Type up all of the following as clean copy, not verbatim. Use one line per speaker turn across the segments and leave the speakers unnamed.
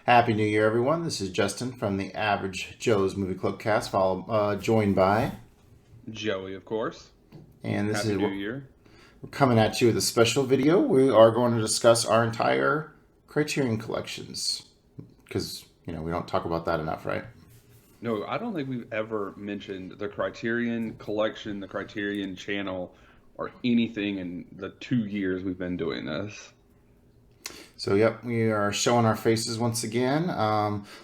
Happy New Year, everyone. This is Justin from the Average Joe's Movie Club cast, joined by,
Joey, of course.
and this
Happy
is
New
we're
Year.
coming at you with a special video. We are going to discuss our entire Criterion collections because we don't talk about that enough, right?
No, I don't think we've ever mentioned the Criterion Collection, the Criterion Channel, or anything in the 2 years we've been doing this.
So, yep, we are showing our faces once again.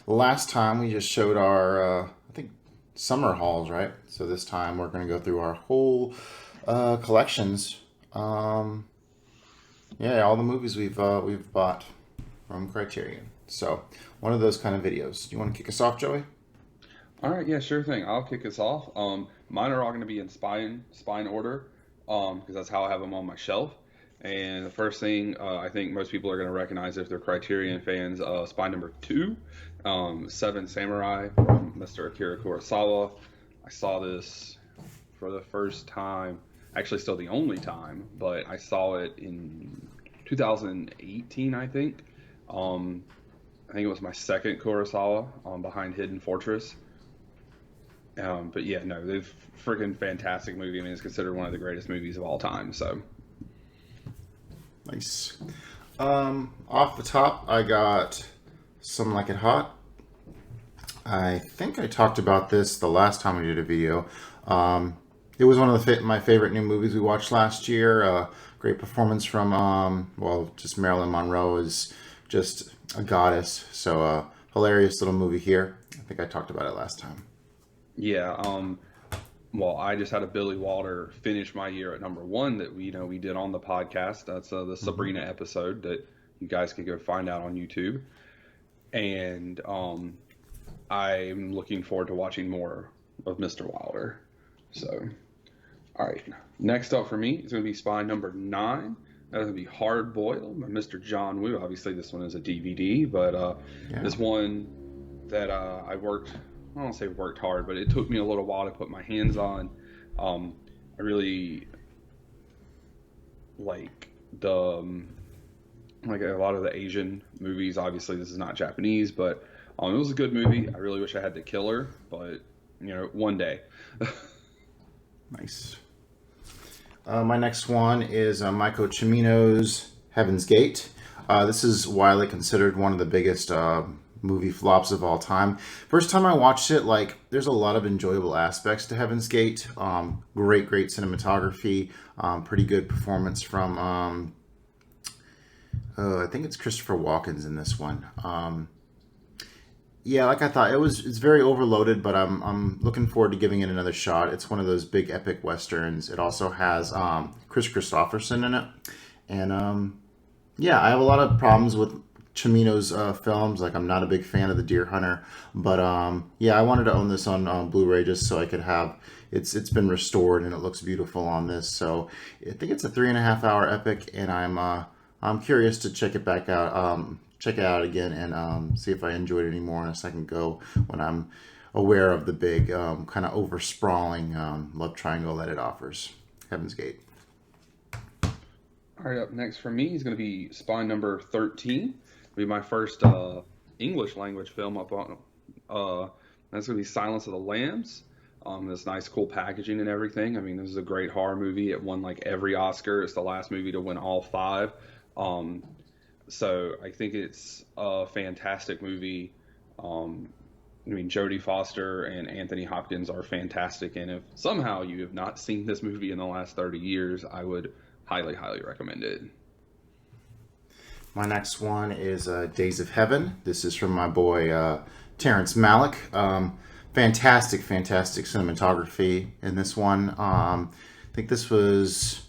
Last time we just showed our, I think, summer hauls, right? So this time we're going to go through our whole collections. Yeah, all the movies we've bought from Criterion. So one of those kind of videos. Do you want to kick us off, Joey?
All right, yeah, sure thing. I'll kick us off. Mine are all going to be in spine order, because that's how I have them on my shelf. And the first thing I think most people are going to recognize if they're Criterion fans, spine number 2, Seven Samurai from Mr. Akira Kurosawa. I saw this for the first time, actually still the only time, but I saw it in 2018, I think. I think it was my second Kurosawa behind Hidden Fortress. But yeah, no, they've freaking fantastic movie. I mean, it's considered one of the greatest movies of all time. So
Nice. Off the top, I got Some Like It Hot. I think I talked about this the last time we did a video. It was one of my favorite new movies we watched last year. Great performance from, just Marilyn Monroe is just a goddess. So, hilarious little movie here. I think I talked about it last time.
yeah, well, I just had a Billy Wilder finish my year at number 1 that we did on the podcast. That's the
hmm
Sabrina episode that you guys can go find out on YouTube. And I'm looking forward to watching more of Mr. Wilder. So, all right. Next up for me is going to be spine number 9. That's going to be Hard Boiled by Mr. John Woo. Obviously, this one is a DVD, but
Yeah.
this one that I don't say worked hard, but it took me a little while to put my hands on. I really like like a lot of the Asian movies. Obviously, this is not Japanese, but it was a good movie. I really wish I had the killer, but one day.
Nice. My next one is Michael Cimino's Heaven's Gate. This is widely considered one of the biggest movie flops of all time. First time I watched it, there's a lot of enjoyable aspects to Heaven's Gate. Great cinematography. Pretty good performance from, I think it's Christopher Walken's in this one. Yeah, like I thought, it's very overloaded, but I'm looking forward to giving it another shot. It's one of those big epic westerns. It also has Chris Christopherson in it, and yeah, I have a lot of problems with Cimino's films. Like I'm not a big fan of The Deer Hunter, but yeah, I wanted to own this on Blu-ray just so I could have it's been restored and it looks beautiful on this. So I think it's a 3.5 hour epic, and I'm curious to check it back out. Check it out again and see if I enjoyed it anymore on a second go when I'm aware of the big kind of over sprawling love triangle that it offers. Heaven's Gate.
All right, up next for me is going to be spine number 13. It'll be my first English language film up on. That's going to be Silence of the Lambs. This nice, cool packaging and everything. I mean, this is a great horror movie. It won every Oscar. It's the last movie to win all 5. So I think it's a fantastic movie. I mean, Jodie Foster and Anthony Hopkins are fantastic. And if somehow you have not seen this movie in the last 30 years, I would highly recommend it.
My next one is Days of Heaven. This is from my boy Terrence Malick. Fantastic cinematography in this one. I think this was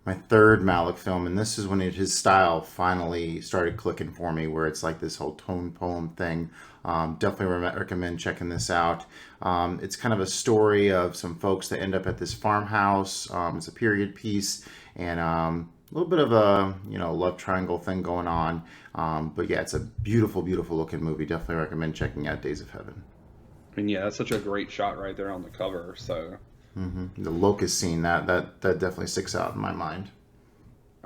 my third Malick film, and this is when his style finally started clicking for me, where it's like this whole tone poem thing. Definitely recommend checking this out. It's kind of a story of some folks that end up at this farmhouse. It's a period piece, and a little bit of a love triangle thing going on. But yeah, it's a beautiful looking movie. Definitely recommend checking out Days of Heaven.
And yeah, that's such a great shot right there on the cover. So,
The locust scene that definitely sticks out in my mind.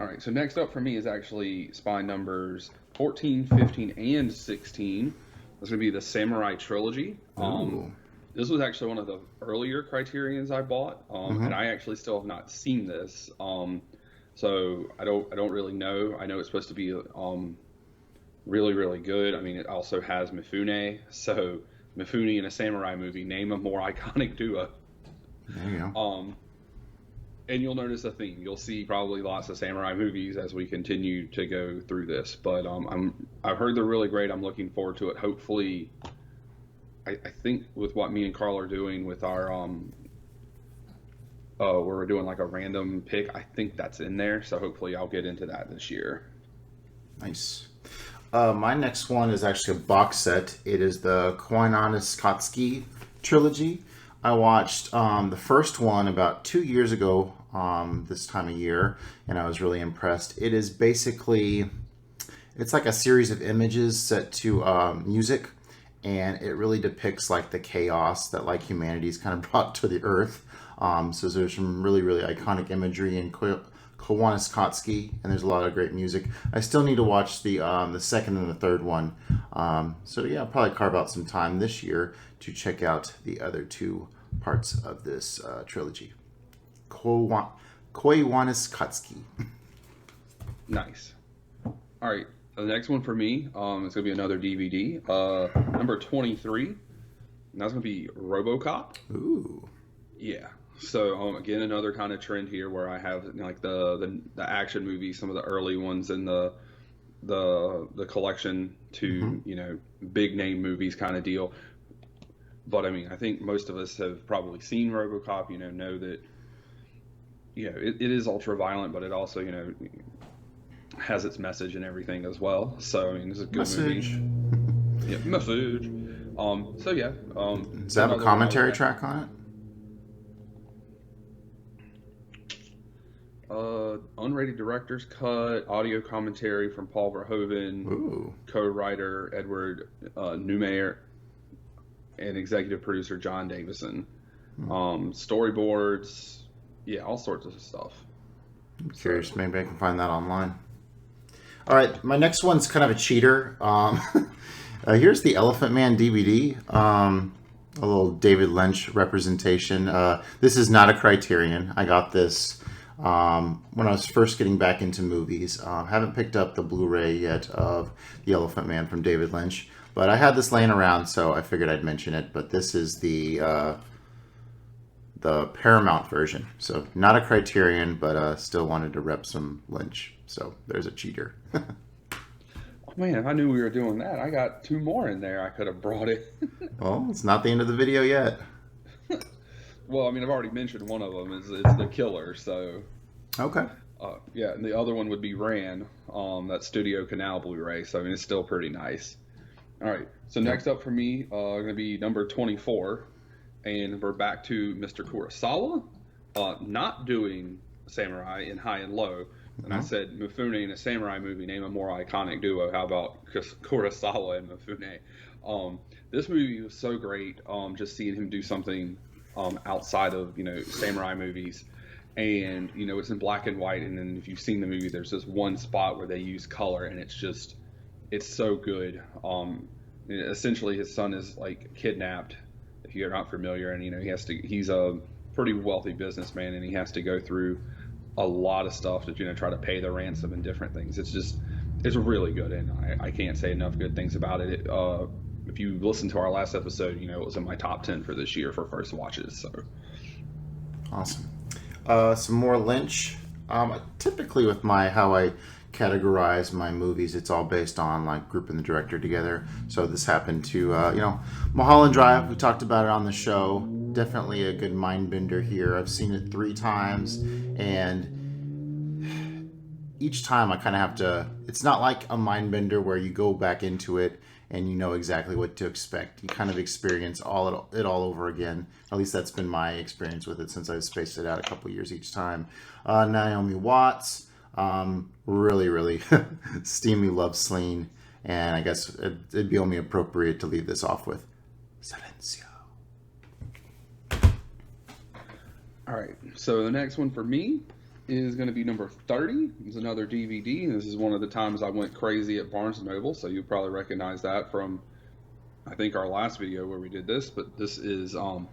All right, so next up for me is actually spine numbers 14, 15, and 16. That's going to be the Samurai Trilogy.
Ooh.
This was actually one of the earlier Criterions I bought, and I actually still have not seen this. So I don't really know. I know it's supposed to be really, really good. I mean, it also has Mifune. So Mifune in a samurai movie, name a more iconic duo.
There you go.
And you'll notice a theme. You'll see probably lots of samurai movies as we continue to go through this. But I've heard they're really great. I'm looking forward to it. Hopefully, I think with what me and Carl are doing with our where we're doing like a random pick, I think that's in there. So hopefully I'll get into that this year.
Nice. My next one is actually a box set. It is the Skatsky Trilogy. I watched the first one about 2 years ago this time of year, and I was really impressed. It is basically, it's like a series of images set to music, and it really depicts like the chaos that like humanity's kind of brought to the earth. So there's some really, really iconic imagery in Skatsky, and there's a lot of great music. I still need to watch the second and the third one. So yeah, I'll probably carve out some time this year to check out the other two parts of this trilogy. Skatsky.
Nice. All right, the next one for me is going to be another DVD. Number 23, and that's going to be Robocop.
Ooh.
Yeah. So again, another kind of trend here where I have like the action movies, some of the early ones in the collection to big name movies kind of deal. But I mean, I think most of us have probably seen RoboCop. Know that it is ultra violent, but it also has its message and everything as well. So I mean, it's a good movie. Yeah, message. So yeah.
Does that have a commentary track on it?
Unrated director's cut, audio commentary from Paul Verhoeven,
Ooh.
co-writer Edward Newmayer, and executive producer John Davison. Storyboards, yeah, all sorts of stuff.
I'm curious, maybe I can find that online. All right, my next one's kind of a cheater. Here's the Elephant Man DVD. A little David Lynch representation. This is not a Criterion. I got this when I was first getting back into movies. Haven't picked up the Blu-ray yet of The Elephant Man from David Lynch, but I had this laying around, so I figured I'd mention it. But this is the Paramount version, so not a Criterion, but still wanted to rep some Lynch. So there's a cheater.
Oh man, if I knew we were doing that, I got two more in there. I could have brought it.
Well, it's not the end of the video yet.
Well, I mean, I've already mentioned one of them. It's The Killer, so...
Okay.
Yeah, and the other one would be Ran, that Studio Canal Blu-ray, so I mean, it's still pretty nice. All right, so next up for me, going to be number 24, and we're back to Mr. Kurosawa, not doing Samurai in High and Low, and I said Mifune in a Samurai movie, name a more iconic duo. How about Kurosawa and Mifune? This movie was so great, just seeing him do something outside of samurai movies, and it's in black and white, and then if you've seen the movie, there's this one spot where they use color, and it's so good. Essentially his son is like kidnapped, if you're not familiar, and he's a pretty wealthy businessman, and he has to go through a lot of stuff to try to pay the ransom and different things. It's really good, and I can't say enough good things about it. If you listen to our last episode, it was in my top 10 for this year for first watches. So
awesome. Some more Lynch. Typically with how I categorize my movies, it's all based on like grouping the director together. So this happened to Mulholland Drive. We talked about it on the show. Definitely a good mind bender here. I've seen it 3 times, and each time I kind of have to, it's not like a mind bender where you go back into it and you know exactly what to expect. You kind of experience it all over again. At least that's been my experience with it since I've spaced it out a couple years each time. Naomi Watts, really, really steamy love scene, and I guess it'd be only appropriate to leave this off with Silencio.
All right, so the next one for me is going to be number 30. It's another DVD. And this is one of the times I went crazy at Barnes & Noble, so you'll probably recognize that from, I think, our last video where we did this. But this is M.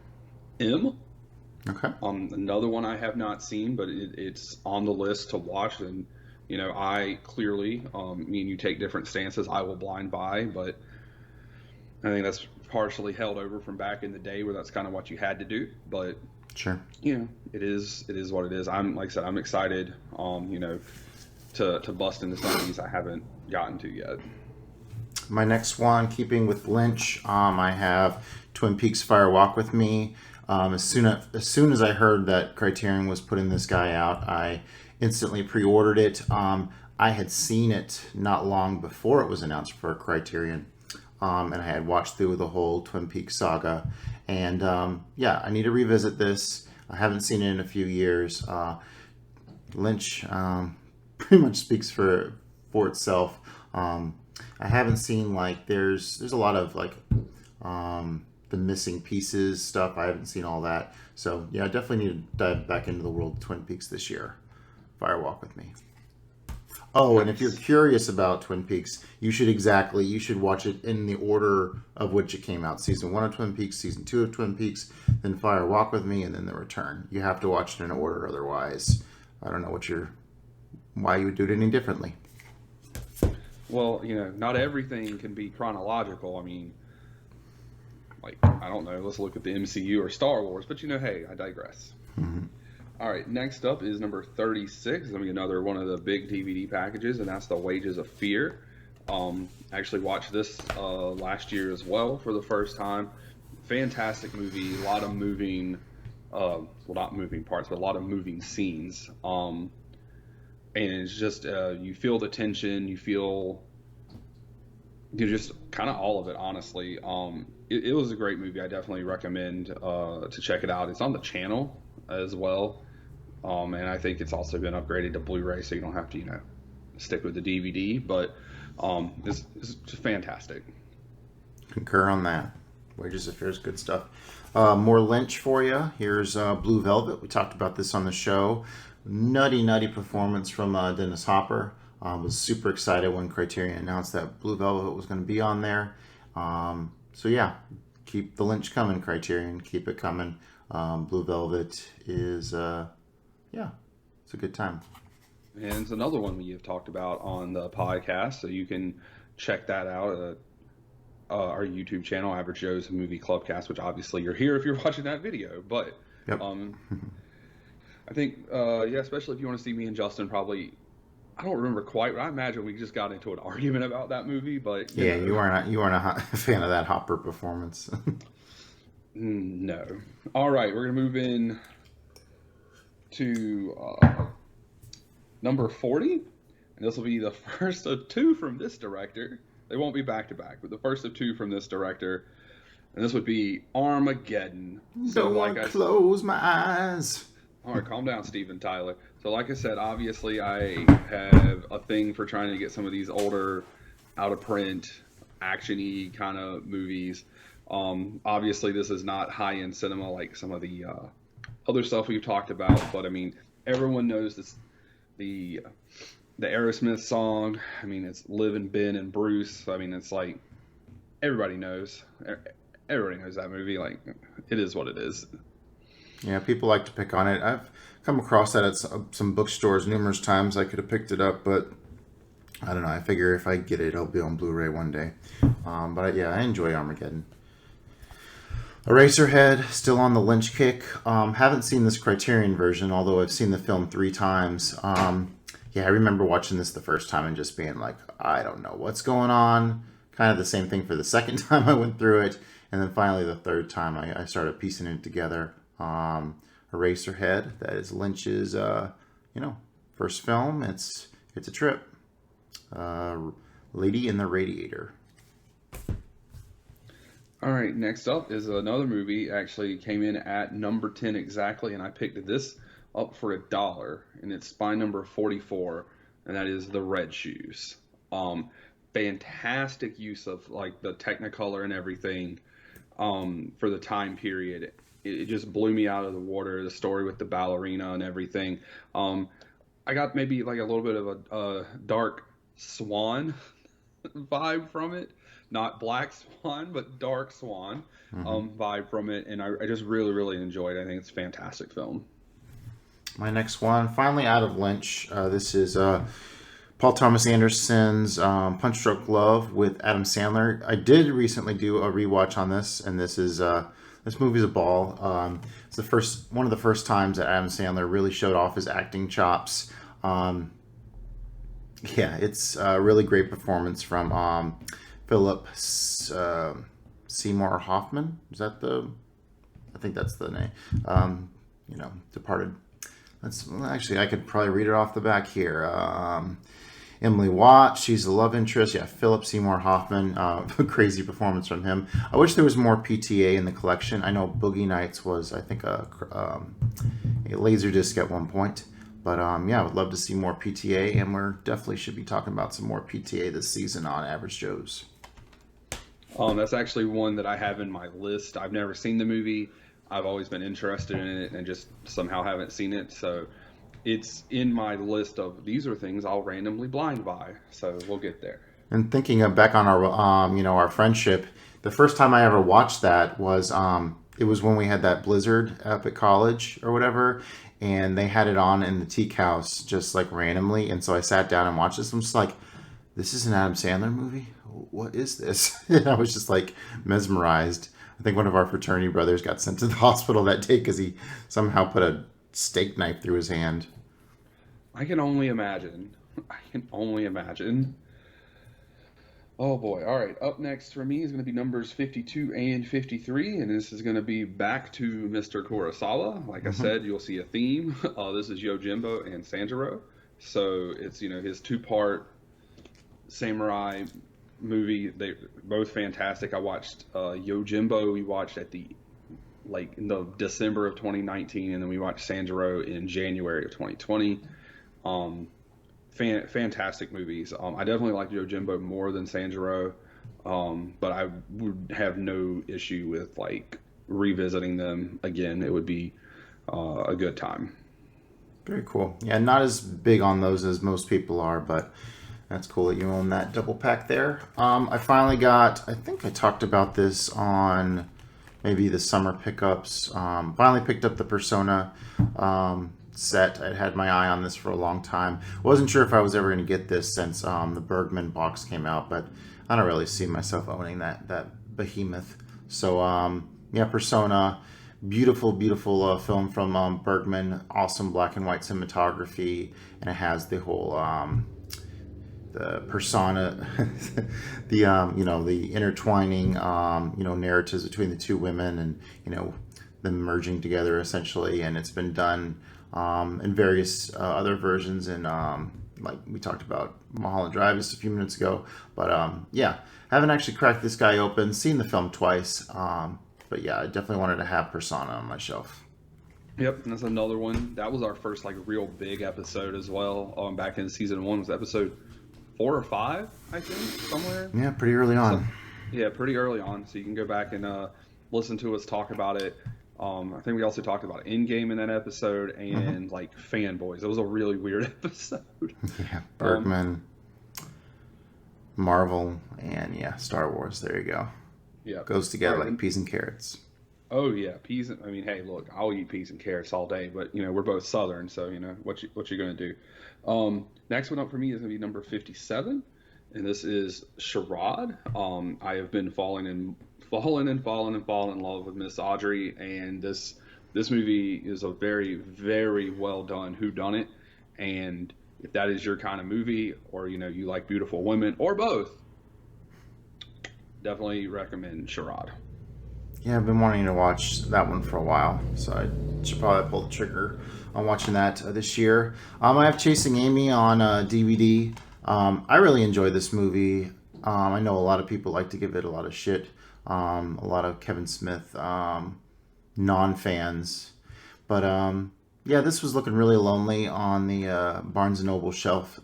Okay.
Another one I have not seen, but it's on the list to watch. And, you know, I clearly, me and you take different stances. I will blind buy, but I think that's partially held over from back in the day where that's kind of what you had to do. But
sure,
you know, it is what it is. I'm, like I said, I'm excited, you know, to bust into some of these I haven't gotten to yet.
My next one, keeping with Lynch, I have Twin Peaks: Fire Walk with Me. As soon as I heard that Criterion was putting this guy out, I instantly pre-ordered it. I had seen it not long before it was announced for Criterion. And I had watched through the whole Twin Peaks saga. And yeah, I need to revisit this. I haven't seen it in a few years. Lynch pretty much speaks for itself. I haven't seen, like, there's a lot of, like, the missing pieces stuff. I haven't seen all that. So yeah, I definitely need to dive back into the world of Twin Peaks this year. Fire Walk with Me. Oh, and if you're curious about Twin Peaks, you should watch it in the order of which it came out. Season 1 of Twin Peaks, Season 2 of Twin Peaks, then Fire Walk with Me, and then The Return. You have to watch it in order, otherwise I don't know why you would do it any differently.
Well, you know, not everything can be chronological. I mean, like, I don't know, let's look at the MCU or Star Wars, but you know, hey, I digress.
Mm-hmm.
All right, next up is number 36. It's going to be another one of the big DVD packages, and that's The Wages of Fear. I actually watched this last year as well for the first time. Fantastic movie, a lot of moving, well, not moving parts, but a lot of moving scenes. And it's just, you feel the tension, you just kind of all of it, honestly. It was a great movie. I definitely recommend to check it out. It's on the channel as well. And I think it's also been upgraded to Blu-ray, so you don't have to, you know, stick with the DVD. But it's just fantastic.
Concur on that. Wages of Fear is good stuff. More Lynch for you. Here's Blue Velvet. We talked about this on the show. Nutty performance from Dennis Hopper. Was super excited when Criterion announced that Blue Velvet was going to be on there. So yeah, keep the Lynch coming, Criterion. Keep it coming. Blue Velvet is, yeah, it's a good time.
And it's another one we have talked about on the podcast, so you can check that out at our YouTube channel, Average Joe's Movie Clubcast, which obviously you're here if you're watching that video. But
yep.
I think, yeah, especially if you want to see me and Justin, probably, I don't remember quite, but I imagine we just got into an argument about that movie. But
yeah, you weren't a fan of that Hopper performance.
No. All right, we're gonna move in to number 40, and this will be the first of two from this director. They won't be back to back, but the first of two from this director, and this would be Armageddon.
So, like, close my eyes.
All right, calm down, Steven Tyler. So, like I said, obviously I have a thing for trying to get some of these older, out of print, action-y kind of movies. Obviously this is not high-end cinema like some of the other stuff we've talked about, but I mean, everyone knows this, the Aerosmith song. I mean, it's Livin' Ben and Bruce. I mean, it's like everybody knows that movie. Like, it is what it is.
Yeah, people like to pick on it. I've come across that at some bookstores numerous times. I could have picked it up, but I don't know. I figure if I get it, it'll be on Blu-ray one day. But yeah, I enjoy Armageddon. Eraserhead, still on the Lynch kick. Haven't seen this Criterion version, although I've seen the film 3 times. Yeah, I remember watching this the first time and just being like, I don't know what's going on. Kind of the same thing for the second time I went through it. And then finally the third time I started piecing it together. Eraserhead, that is Lynch's, first film. It's a trip. Lady in the Radiator.
All right, next up is another movie. Actually came in at number 10 exactly, and I picked this up for $1, and it's spine number 44, and that is The Red Shoes. Fantastic use of, like, the Technicolor and everything for the time period. It just blew me out of the water, the story with the ballerina and everything. I got maybe like a little bit of a dark swan vibe from it. Not black swan, but dark swan
Hmm.
vibe from it. And I just really, really enjoyed it. I think it's a fantastic film.
My next one, finally out of Lynch. This is Paul Thomas Anderson's Punch Drunk Love with Adam Sandler. I did recently do a rewatch on this, and this movie's a ball. It's one of the first times that Adam Sandler really showed off his acting chops. Um, yeah, it's a really great performance from Philip Seymour Hoffman. Is that the? I think that's the name. Departed. Actually, I could probably read it off the back here. Emily Watt, she's the love interest. Yeah, Philip Seymour Hoffman, crazy performance from him. I wish there was more PTA in the collection. I know Boogie Nights was, I think, a laser disc at one point. But yeah, I would love to see more PTA, and we're definitely should be talking about some more PTA this season on Average Joe's.
That's actually one that I have in my list. I've never seen the movie. I've always been interested in it and just somehow haven't seen it. So it's in my list of these are things I'll randomly blind buy. So we'll get there.
And thinking back on our, our friendship, the first time I ever watched that was, it was when we had that blizzard up at college or whatever, and they had it on in the teak house just like randomly, and so I sat down and watched this. I'm just like, this is an Adam Sandler movie? What is this? And I was just like mesmerized. I think one of our fraternity brothers got sent to the hospital that day because he somehow put a steak knife through his hand.
I can only imagine. I can only imagine. Oh boy. All right. Up next for me is going to be numbers 52 and 53. And this is going to be back to Mr. Kurosawa. Like I
Hmm.
said, you'll see a theme. This is Yojimbo and Sanjuro. So it's, his two-part samurai movie. They both fantastic. I watched Yojimbo. We watched in the December of 2019, and then we watched Sanjuro in January of 2020. Um, Fantastic movies. I definitely like Yojimbo more than Sanjuro, but I would have no issue with like revisiting them again. It would be a good time.
Very cool. Yeah, not as big on those as most people are, but that's cool that you own that double pack there. I finally got, I think I talked about this on maybe the summer pickups. Finally picked up the Persona set. I'd had my eye on this for a long time. Wasn't sure if I was ever going to get this since the Bergman box came out, but I don't really see myself owning that behemoth. So yeah, Persona, beautiful, beautiful film from Bergman. Awesome black and white cinematography, and it has the whole the persona, the intertwining narratives between the two women, and them merging together essentially, and it's been done in various other versions, and like we talked about Mulholland Drive just a few minutes ago. But yeah, haven't actually cracked this guy open. Seen the film twice, but yeah, I definitely wanted to have Persona on my shelf.
Yep, and that's another one. That was our first like real big episode as well. Back in season one was episode 4 or 5, I think, somewhere.
Yeah, pretty early
So,
on.
yeah, pretty early on. So you can go back and listen to us talk about it. I think we also talked about Endgame in that episode
Hmm.
and like fanboys. It was a really weird episode.
Yeah,
Um,
Bergman, Marvel, and yeah, Star Wars. There you go.
yeah.
Goes
All
together
right.
like peas and carrots.
Oh yeah, peas. I mean, hey, look, I'll eat peas and carrots all day, but we're both Southern, so what you gonna do. Next one up for me is gonna be number 57, and this is Sherrod. I have been falling in love with Miss Audrey, and this movie is a very, very well done whodunit. And if that is your kind of movie, or you like beautiful women, or both, definitely recommend Sherrod.
Yeah, I've been wanting to watch that one for a while, so I should probably pull the trigger on watching that this year. I have Chasing Amy on DVD. I really enjoyed this movie. I know a lot of people like to give it a lot of shit. A lot of Kevin Smith non-fans, but yeah, this was looking really lonely on the Barnes and Noble shelf.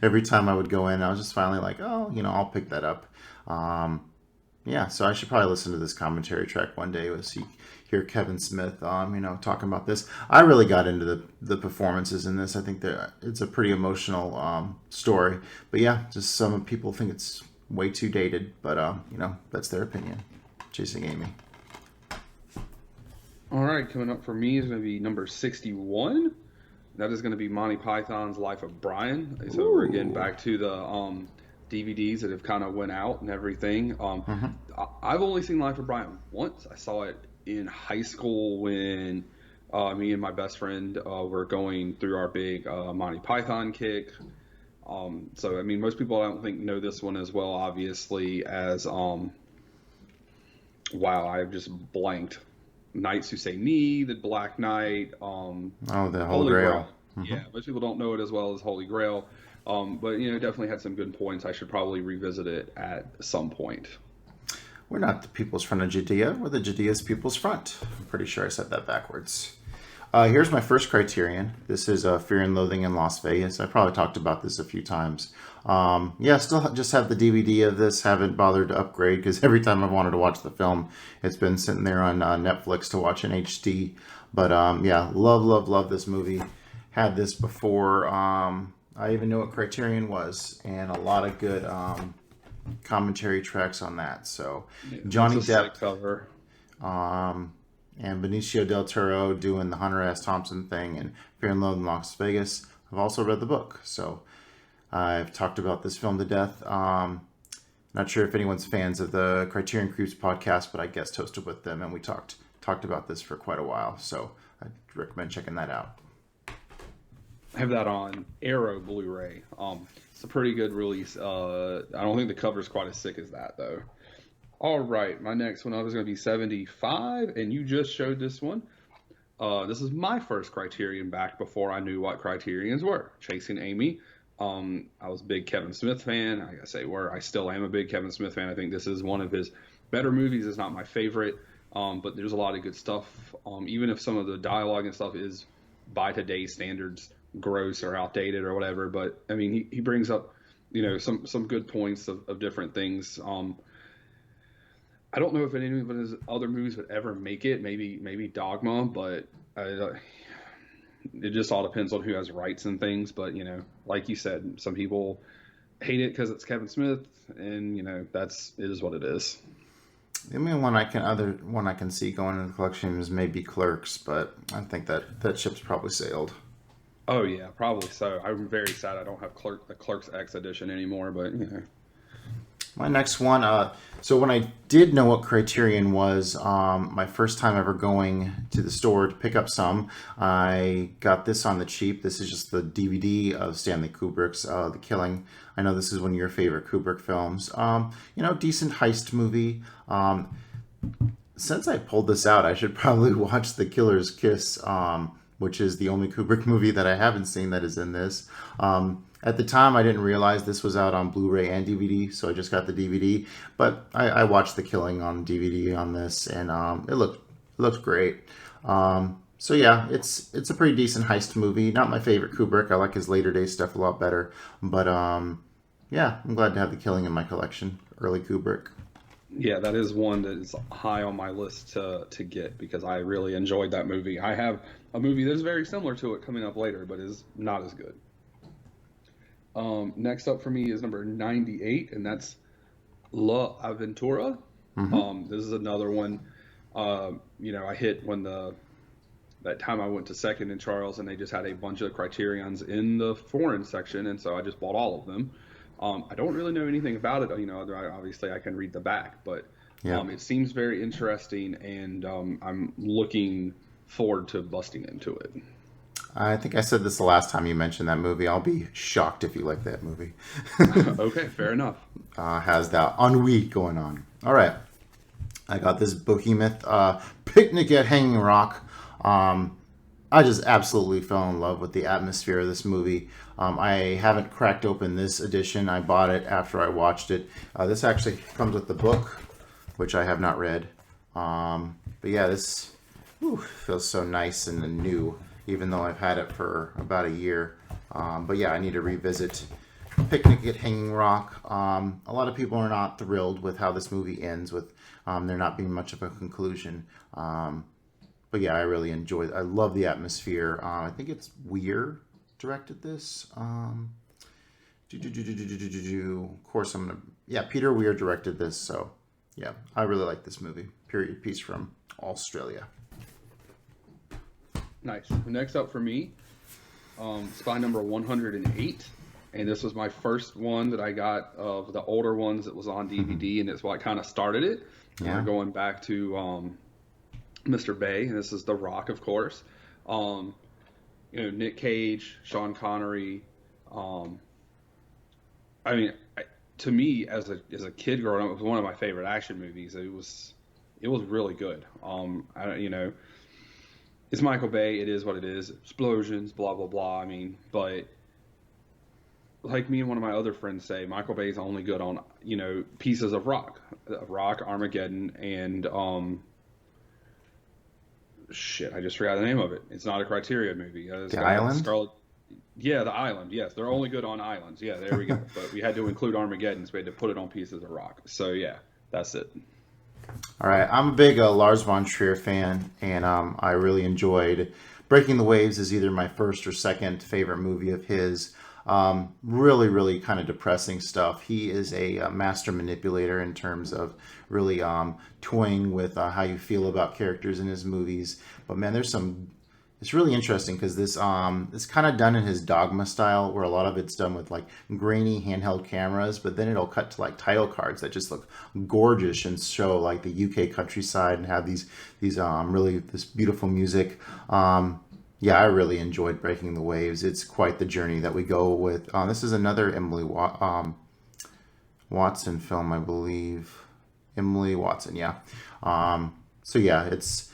Every time I would go in, I was just finally like, oh, I'll pick that up. Um, Yeah, so I should probably listen to this commentary track one day. Hear Kevin Smith, talking about this. I really got into the performances in this. I think that it's a pretty emotional story. But yeah, just some people think it's way too dated. But that's their opinion. Chasing Amy.
All right, coming up for me is going to be number 61. That is going to be Monty Python's Life of Brian. So we're getting back to the DVDs that have kind of went out and everything. I've only seen Life of Brian once. I saw it in high school when me and my best friend were going through our big Monty Python kick. So I mean, most people I don't think know this one as well, obviously, as wow, I've just blanked. Knights Who Say Knee, The Black Knight,
the Holy Grail.
Yeah, most people don't know it as well as Holy Grail. But definitely had some good points. I should probably revisit it at some point.
We're not the People's Front of Judea. We're the Judea's People's Front. I'm pretty sure I said that backwards. Here's my first Criterion. This is Fear and Loathing in Las Vegas. I probably talked about this a few times. Still just have the DVD of this. Haven't bothered to upgrade because every time I've wanted to watch the film, it's been sitting there on Netflix to watch in HD. But love this movie. Had this before I even knew what Criterion was, and a lot of good commentary tracks on that. So Johnny Depp
cover.
And Benicio del Toro doing the Hunter S. Thompson thing and Fear and Loathing in Las Vegas. I've also read the book, so I've talked about this film to death. Not sure if anyone's fans of the Criterion Creeps podcast, but I guest hosted with them, and we talked about this for quite a while. So I'd recommend checking that out.
I have that on Arrow Blu-ray. It's a pretty good release. I don't think the cover's quite as sick as that, though. All right, my next one up is going to be 75, and you just showed this one. This is my first Criterion back before I knew what Criterions were. Chasing Amy. I was a big Kevin Smith fan. I still am a big Kevin Smith fan. I think this is one of his better movies. It's not my favorite, but there's a lot of good stuff. Even if some of the dialogue and stuff is by today's standards gross or outdated or whatever, but I mean he brings up some good points of different things. I don't know if any of his other movies would ever make it. Maybe Dogma, but it just all depends on who has rights and things. But like you said, some people hate it because it's Kevin Smith, and it is what it is.
The only one I can see going into the collection is maybe Clerks, but I think that ship's probably sailed.
Oh yeah, probably so. I'm very sad I don't have the Clerks X edition anymore, but
My next one, so when I did know what Criterion was, my first time ever going to the store to pick up some, I got this on the cheap. This is just the DVD of Stanley Kubrick's The Killing. I know this is one of your favorite Kubrick films. Decent heist movie. Since I pulled this out, I should probably watch The Killer's Kiss, which is the only Kubrick movie that I haven't seen that is in this. At the time, I didn't realize this was out on Blu-ray and DVD, so I just got the DVD. But I watched The Killing on DVD on this, and it looked great. So yeah, it's a pretty decent heist movie. Not my favorite Kubrick. I like his later day stuff a lot better. But yeah, I'm glad to have The Killing in my collection. Early Kubrick.
Yeah, that is one that is high on my list to get because I really enjoyed that movie. I have a movie that is very similar to it coming up later, but is not as good. Next up for me is number 98, and that's La Aventura. This is another one. I hit when that time I went to Second in Charles, and they just had a bunch of Criterions in the foreign section, and so I just bought all of them. I don't really know anything about it. Obviously I can read the back, but it seems very interesting, and I'm looking forward to busting into it.
I think I said this the last time you mentioned that movie. I'll be shocked if you like that movie.
Okay, fair enough.
Has that ennui going on. All right. I got this Behemoth Picnic at Hanging Rock. I just absolutely fell in love with the atmosphere of this movie. I haven't cracked open this edition. I bought it after I watched it. This actually comes with the book, which I have not read. But yeah, this feels so nice and new, even though I've had it for about a year. But yeah, I need to revisit Picnic at Hanging Rock. A lot of people are not thrilled with how this movie ends, with there not being much of a conclusion. But yeah, I really enjoyed. I love the atmosphere. I think it's Weir directed this. Of course, I'm gonna. Yeah, Peter Weir directed this. So yeah, I really like this movie. Period piece from Australia.
Nice. Next up for me, Spy number 108. And this was my first one that I got of the older ones that was on DVD, and it's what kind of started it.
Yeah.
We're going back to Mr. Bay, and this is The Rock, of course. Nick Cage, Sean Connery. To me, as a kid growing up, it was one of my favorite action movies. It was really good. It's Michael Bay. It is what it is. Explosions, blah blah blah. But like me and one of my other friends say, Michael Bay is only good on pieces of rock, Armageddon, and I just forgot the name of it. It's not a Criterion movie.
The Island.
Yeah, The Island. Yes, they're only good on islands. Yeah, there we go. But we had to include Armageddon, so we had to put it on pieces of rock. So yeah, that's it.
All right, I'm a big Lars von Trier fan, and I really enjoyed Breaking the Waves. Is either my first or second favorite movie of his. Really, really kind of depressing stuff. He is a master manipulator in terms of really toying with how you feel about characters in his movies. But man, it's really interesting because this it's kind of done in his Dogma style, where a lot of it's done with like grainy handheld cameras, but then it'll cut to like title cards that just look gorgeous and show like the UK countryside and have these really this beautiful music. Yeah, I really enjoyed Breaking the Waves. It's quite the journey that we go with. This is another Emily Watson film, I believe. Emily Watson, yeah. So yeah, it's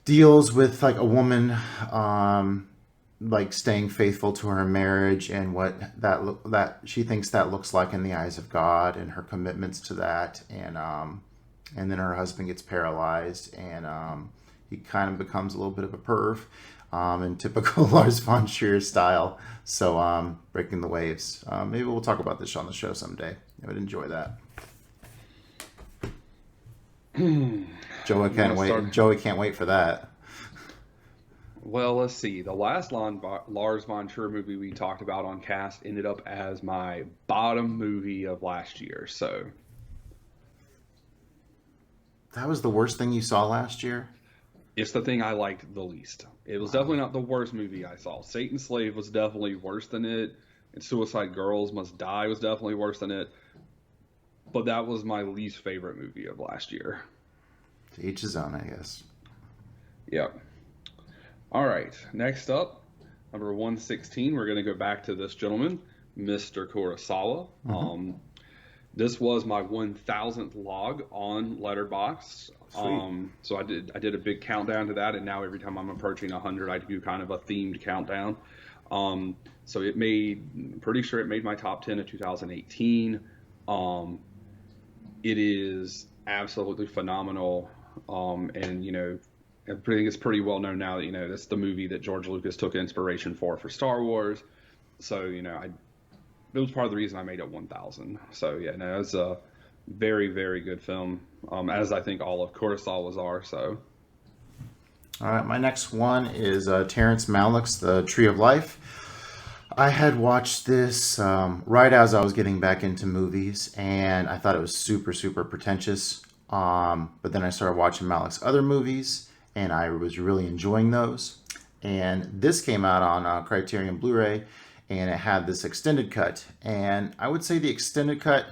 deals with like a woman like staying faithful to her marriage and what that she thinks that looks like in the eyes of God, and her commitments to that, and then her husband gets paralyzed, and he kind of becomes a little bit of a perv in typical Lars von Trier style. So Breaking the Waves. Maybe we'll talk about this on the show someday. I would enjoy that. Joey can't wait. Joey can't wait for that.
Well, let's see. The last Lars von Trier movie we talked about on Cast ended up as my bottom movie of last year. So
that was the worst thing you saw last year?
It's the thing I liked the least. It was definitely not the worst movie I saw. Satan's Slave was definitely worse than it, and Suicide Girls Must Die was definitely worse than it. But that was my least favorite movie of last year.
To each his own, I guess.
Yep. All right. Next up, number 116, we're going to go back to this gentleman, Mr. Kurosawa. Mm-hmm. This was my 1,000th log on Letterboxd. So I did a big countdown to that, and now every time I'm approaching 100, I do kind of a themed countdown. So pretty sure it made my top 10 of 2018. It is absolutely phenomenal. And I think it's pretty well known now that, that's the movie that George Lucas took inspiration for Star Wars. So, it was part of the reason I made it 1,000. So yeah, no, it's a very, very good film, as I think all of Kurosawa's are. So,
all right, my next one is Terence Malick's The Tree of Life. I had watched this right as I was getting back into movies, and I thought it was super, super pretentious. But then I started watching Malick's other movies, and I was really enjoying those. And this came out on Criterion Blu-ray, and it had this extended cut. And I would say the extended cut,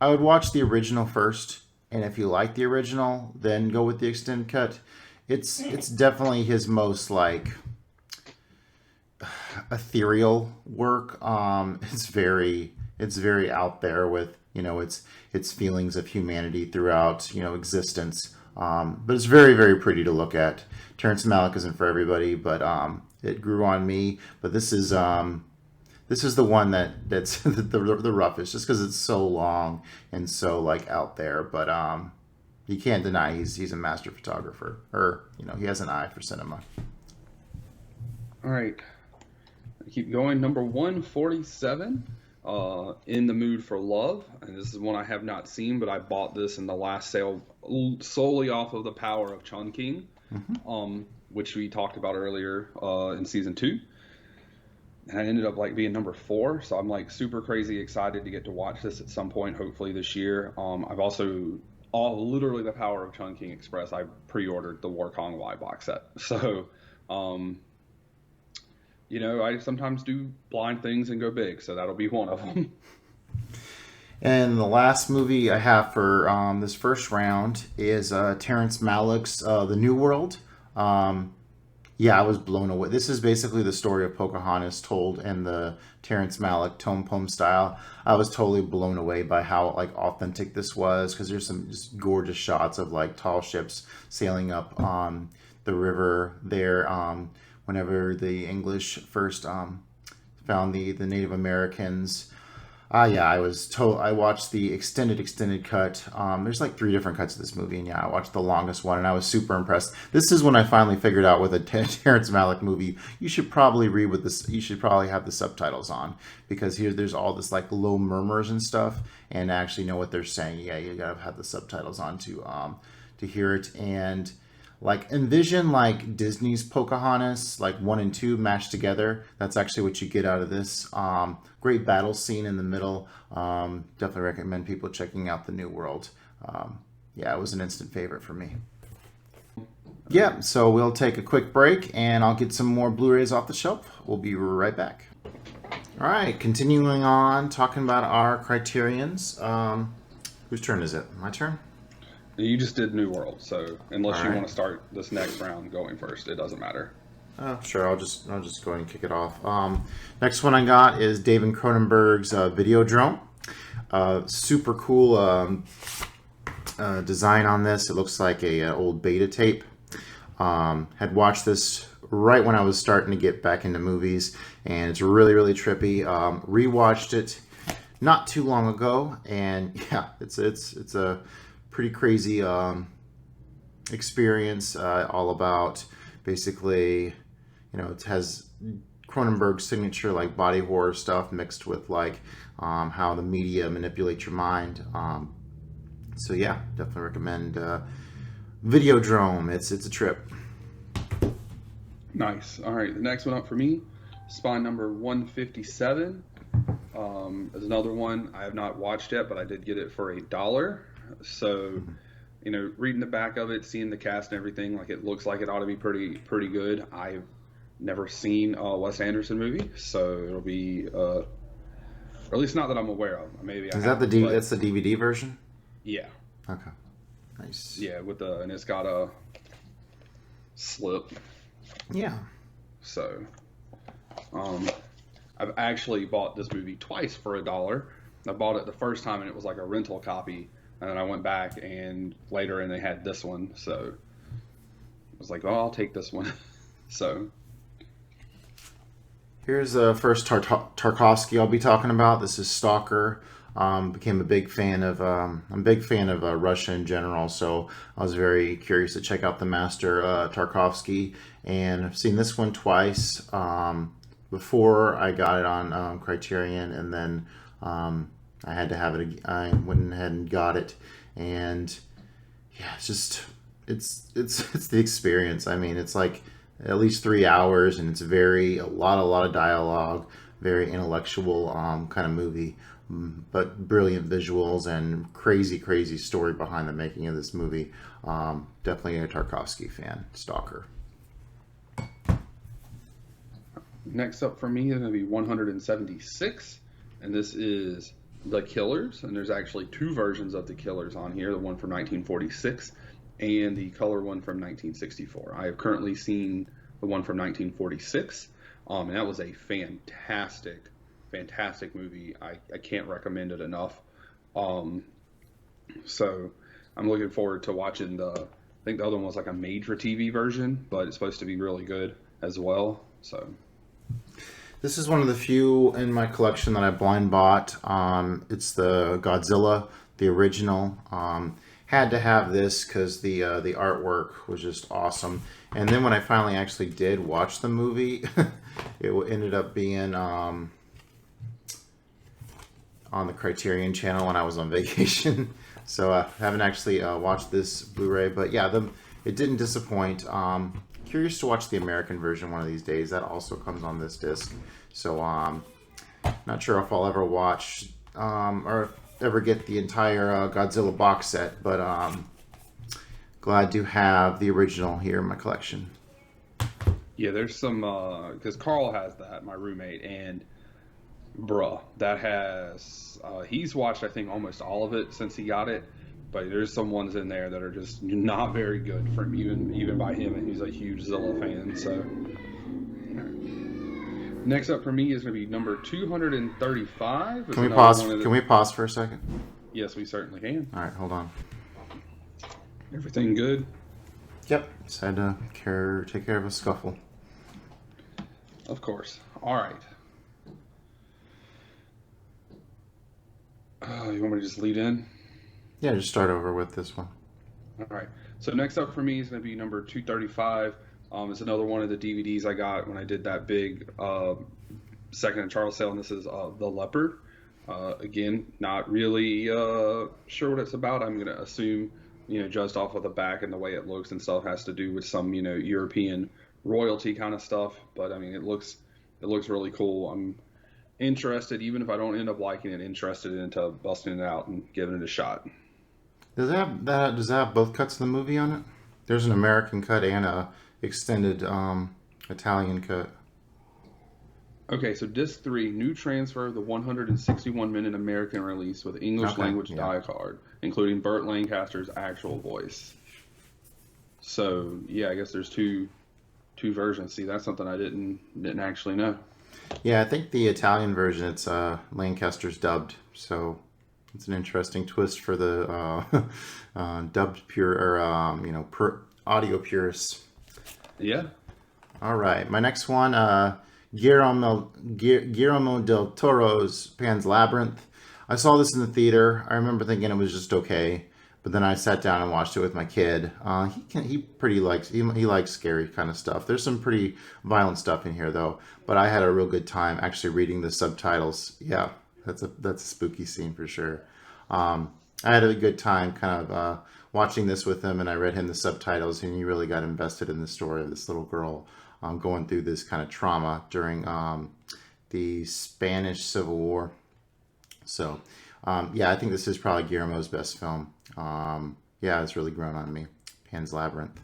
I would watch the original first, and if you like the original, then go with the extended cut. It's definitely his most like ethereal work. It's very out there with its feelings of humanity throughout existence. But it's very, very pretty to look at. Terrence Malick isn't for everybody, but it grew on me. But this is the one that's the roughest, just because it's so long and so like out there. But you can't deny he's a master photographer, or he has an eye for cinema.
All right, I keep going. Number 147. In the Mood for Love, and this is one I have not seen, but I bought this in the last sale solely off of the power of Chungking, which we talked about earlier in season 2. And I ended up like being number 4, so I'm like super crazy excited to get to watch this at some point, hopefully this year. I've also literally the power of Chungking Express. I pre-ordered the War Kong Y box set, so. You know, I sometimes do blind things and go big, so that'll be one of them.
And the last movie I have for this first round is Terence Malick's The New World. Yeah, I was blown away. This is basically the story of Pocahontas told in the Terence Malick tone poem style. I was totally blown away by how like authentic this was, because there's some just gorgeous shots of like tall ships sailing up the river there. Whenever the English first found the Native Americans. Yeah, I watched the extended cut. There's like 3 different cuts of this movie, and yeah, I watched the longest one, and I was super impressed. This is when I finally figured out with a Terrence Malick movie, you should probably read with this. You should probably have the subtitles on, because there's all this like low murmurs and stuff, and actually know what they're saying. Yeah, you gotta have the subtitles on to hear it. And like envision like Disney's Pocahontas, like 1 and 2 mashed together. That's actually what you get out of this. Great battle scene in the middle. Definitely recommend people checking out The New World. Yeah, it was an instant favorite for me. Yeah, so we'll take a quick break and I'll get some more Blu-rays off the shelf. We'll be right back. All right, continuing on talking about our Criterions. Whose turn is it? My turn?
You just did New World, so unless you want to start this next round going first, it doesn't matter.
Oh, sure. I'll just go ahead and kick it off. Next one I got is David Cronenberg's Videodrome. Super cool design on this. It looks like a old beta tape. Had watched this right when I was starting to get back into movies, and it's really, really trippy. Rewatched it not too long ago, and yeah, it's a pretty crazy experience, all about basically, you know, it has Cronenberg's signature like body horror stuff mixed with like how the media manipulates your mind. So yeah, definitely recommend Videodrome. It's a trip.
Nice. All right, the next one up for me, Spine number 157. Is another one I have not watched yet, but I did get it for $1. So, you know, reading the back of it, seeing the cast and everything, like it looks like it ought to be pretty good. I've never seen a Wes Anderson movie, so it'll be, or at least not that I'm aware of. Maybe
that's the DVD version?
Yeah.
Okay. Nice.
Yeah, and it's got a slip.
Yeah.
So, I've actually bought this movie twice for $1. I bought it the first time and it was like a rental copy. And then I went back and later and they had this one. So I was like, oh, I'll take this one. So
here's the first Tarkovsky I'll be talking about. This is Stalker. Became a big fan of I'm a big fan of Russia in general, so I was very curious to check out the master Tarkovsky, and I've seen this one twice before I got it on Criterion, and then I had to have it. I went ahead and got it, and yeah, it's just it's the experience. I mean, it's like at least 3 hours, and it's a lot of dialogue, very intellectual kind of movie, but brilliant visuals and crazy story behind the making of this movie. Definitely a Tarkovsky fan. Stalker.
Next up for me is going to be 176, and this is The Killers, and there's actually 2 versions of The Killers on here, the one from 1946 and the color one from 1964. I have currently seen the one from 1946, and that was a fantastic movie. I can't recommend it enough. So I'm looking forward to watching I think the other one was like a made-for-TV version, but it's supposed to be really good as well. So
this is one of the few in my collection that I blind bought. It's the Godzilla, the original. Had to have this because the artwork was just awesome. And then when I finally actually did watch the movie, it ended up being on the Criterion channel when I was on vacation. So I haven't actually watched this Blu-ray, but yeah, it didn't disappoint. Curious to watch the American version one of these days. That also comes on this disc. So not sure if I'll ever watch or ever get the entire Godzilla box set, but glad to have the original here in my collection.
Yeah, there's some because Carl has that, my roommate, and bruh, that has he's watched I think almost all of it since he got it, but there's some ones in there that are just not very good for him, even by him, and he's a huge Zilla fan. So next up for me is going to be number 235.
Can we pause? Can we pause for a second?
Yes, we certainly can.
All right, hold on.
Everything good?
Yep. Just had to take care of a scuffle.
Of course. All right. You want me to just lead in?
Yeah, just start over with this one.
All right. So next up for me is going to be number 235. It's another one of the DVDs I got when I did that big second and Charles sale, and this is The Leper. Again, not really sure what it's about. I'm going to assume, just off of the back and the way it looks and stuff, has to do with some, European royalty kind of stuff. But I mean, it looks really cool. I'm interested, even if I don't end up liking it, interested into busting it out and giving it a shot.
Does that have both cuts of the movie on it? There's an American cut and a extended Italian cut.
Okay, so disc 3, new transfer of the 161-minute American release with English language dialogue, including Burt Lancaster's actual voice. So yeah, I guess there's two versions. See, that's something I didn't actually know.
Yeah, I think the Italian version, it's Lancaster's dubbed, so it's an interesting twist for the dubbed pure or audio purists.
Yeah.
All right, my next one, Guillermo del Toro's Pan's Labyrinth. I saw this in the theater. I remember thinking it was just okay, but then I sat down and watched it with my kid. He likes scary kind of stuff. There's some pretty violent stuff in here though, but I had a real good time actually reading the subtitles. Yeah, that's a spooky scene for sure. I had a good time kind of watching this with him, and I read him the subtitles, and he really got invested in the story of this little girl going through this kind of trauma during the Spanish Civil War. So, yeah, I think this is probably Guillermo's best film. Yeah, it's really grown on me. Pan's Labyrinth.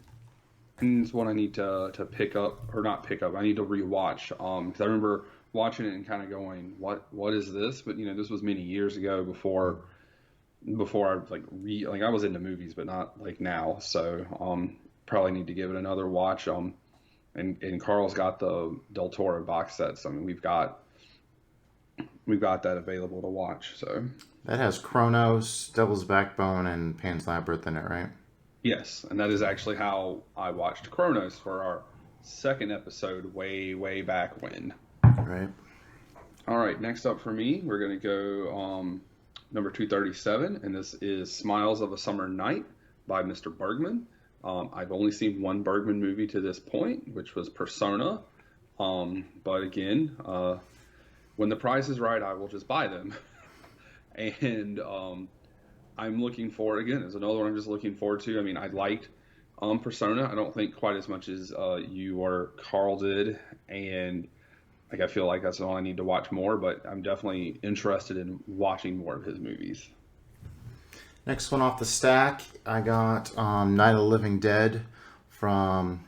And it's one I need to pick up, or not pick up. I need to rewatch. Because I remember watching it and kind of going, "What is this?" But this was many years ago before I I was into movies, but not like now. So probably need to give it another watch. And Carl's got the Del Toro box sets. I mean, we've got that available to watch. So
that has Kronos, Devil's Backbone, and Pan's Labyrinth in it, right?
Yes, and that is actually how I watched Kronos for our second episode way back when.
Right.
All right, next up for me, we're going to go number 237, and this is Smiles of a Summer Night by Mr. Bergman. I've only seen one Bergman movie to this point, which was Persona. But again, when the price is right, I will just buy them. And I'm looking forward, again, there's another one I'm just looking forward to. I mean, I liked Persona. I don't think quite as much as you or Carl did. And I feel like that's all I need to watch more, but I'm definitely interested in watching more of his movies.
Next one off the stack, I got Night of the Living Dead from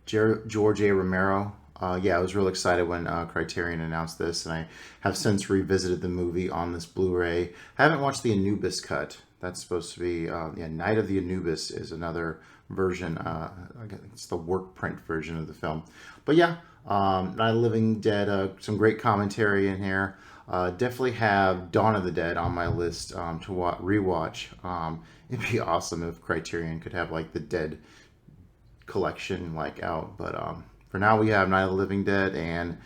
George A. Romero. Yeah, I was real excited when Criterion announced this, and I have since revisited the movie on this Blu-ray. I haven't watched the Anubis cut. That's supposed to be, Night of the Anubis is another version. It's the work print version of the film. But yeah, Night of the Living Dead, some great commentary in here. Definitely have Dawn of the Dead on my list to rewatch. It'd be awesome if Criterion could have like the Dead collection out, but for now we have Night of the Living Dead, and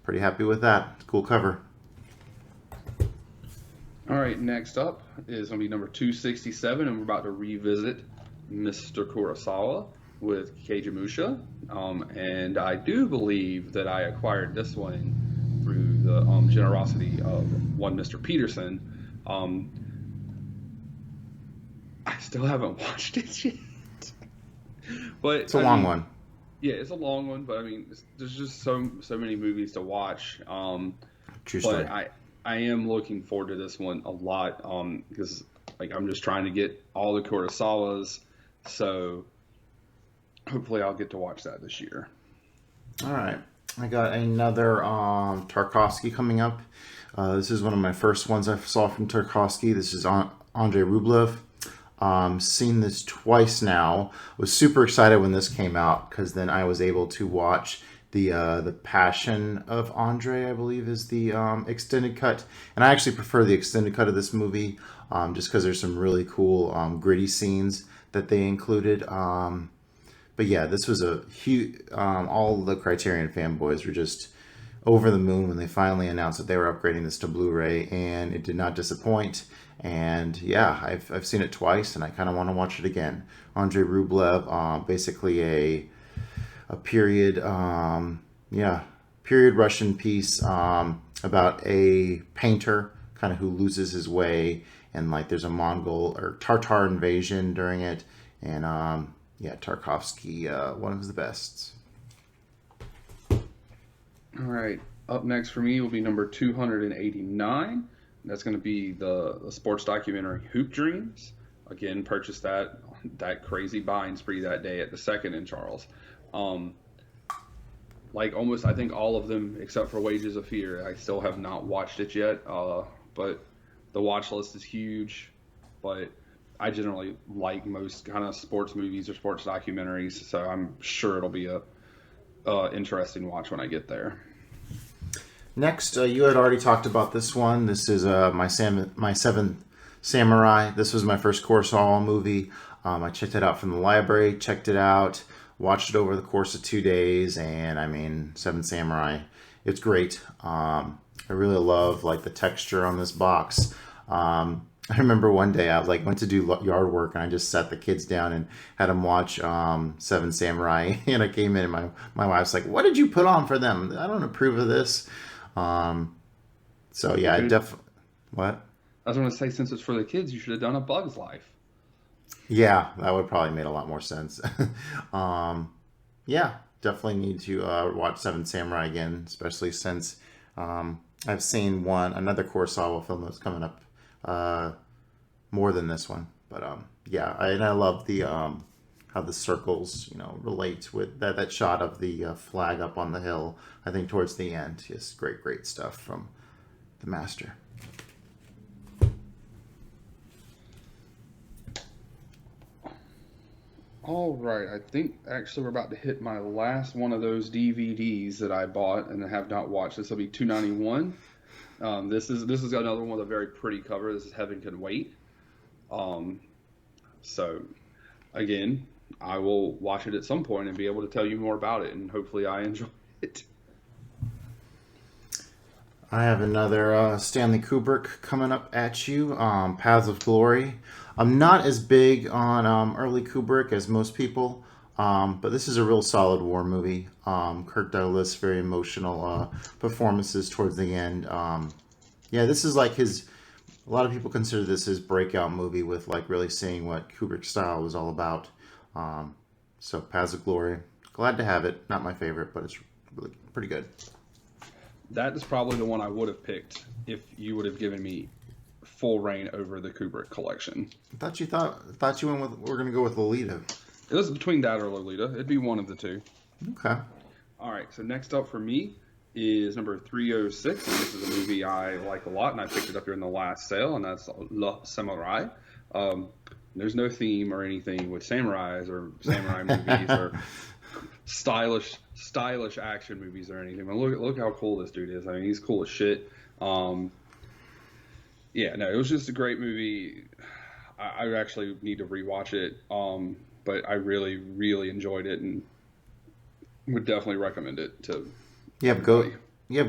pretty happy with that. Cool cover.
All right, next up is going to be number 267, and we're about to revisit Mr. Kurosawa with Keiji Musha. And I do believe that I acquired this one through the generosity of one Mr. Peterson. I still haven't watched it yet, but
It's a long one.
Yeah, it's a long one, but I mean, there's just so many movies to watch.
True story.
But I am looking forward to this one a lot, because like I'm just trying to get all the Kurosawas, so hopefully I'll get to watch that this year.
All right. I got another Tarkovsky coming up. This is one of my first ones I saw from Tarkovsky. This is Andrei Rublev. Seen this twice now. Was super excited when this came out because then I was able to watch the Passion of Andre, I believe, is the extended cut, and I actually prefer the extended cut of this movie just because there's some really cool gritty scenes that they included. But yeah, this was a huge. All the Criterion fanboys were just over the moon when they finally announced that they were upgrading this to Blu-ray, and it did not disappoint. And yeah, I've seen it twice, and I kind of want to watch it again. Andrei Rublev, basically a period, period Russian piece about a painter kind of who loses his way, and like there's a Mongol or Tartar invasion during it, and Tarkovsky, one of the best.
All right, up next for me will be number 289. That's going to be the sports documentary Hoop Dreams. Again, purchased that crazy buying spree that day at the Second in Charles. Like almost, I think all of them except for Wages of Fear. I still have not watched it yet, but the watch list is huge. But I generally like most kind of sports movies or sports documentaries, so I'm sure it'll be a interesting watch when I get there.
Next, you had already talked about this one. This is my Seventh Samurai. This was my first Kurosawa movie. I checked it out from the library, checked it out, watched it over the course of 2 days, and I mean, Seventh Samurai, it's great. I really love like the texture on this box. I remember one day I went to do yard work, and I just sat the kids down and had them watch Seven Samurai. And I came in, and my wife's like, "What did you put on for them? I don't approve of this." So yeah, I definitely. What?
I was going to say, since it's for the kids, you should have done A Bug's Life.
Yeah, that would probably made a lot more sense. Yeah, definitely need to watch Seven Samurai again, especially since I've seen another Kurosawa film that's coming up more than this one. But I love the how the circles relate with that shot of the flag up on the hill. I think towards the end, just great stuff from the master.
All right, I think actually we're about to hit my last one of those DVDs that I bought and have not watched. This will be 291. This is another one with a very pretty cover. This is Heaven Can Wait. So again, I will watch it at some point and be able to tell you more about it, and hopefully I enjoy it.
I have another Stanley Kubrick coming up at you, Paths of Glory. I'm not as big on early Kubrick as most people, but this is a real solid war movie. Kirk Douglas, very emotional performances towards the end. This is like a lot of people consider this his breakout movie with like really seeing what Kubrick's style was all about. So Paths of Glory, glad to have it. Not my favorite, but it's really pretty good.
That is probably the one I would have picked if you would have given me full reign over the Kubrick collection.
I thought you we're gonna go with Lolita.
It was between that or Lolita. It'd be one of the two.
Okay.
All right. So next up for me is number 306, and this is a movie I like a lot, and I picked it up during the last sale, and that's Outlaw Samurai. There's no theme or anything with samurais or samurai movies or stylish action movies or anything. But look how cool this dude is. I mean, he's cool as shit. It was just a great movie. I actually need to rewatch it, but I really, really enjoyed it and would definitely recommend it to. You have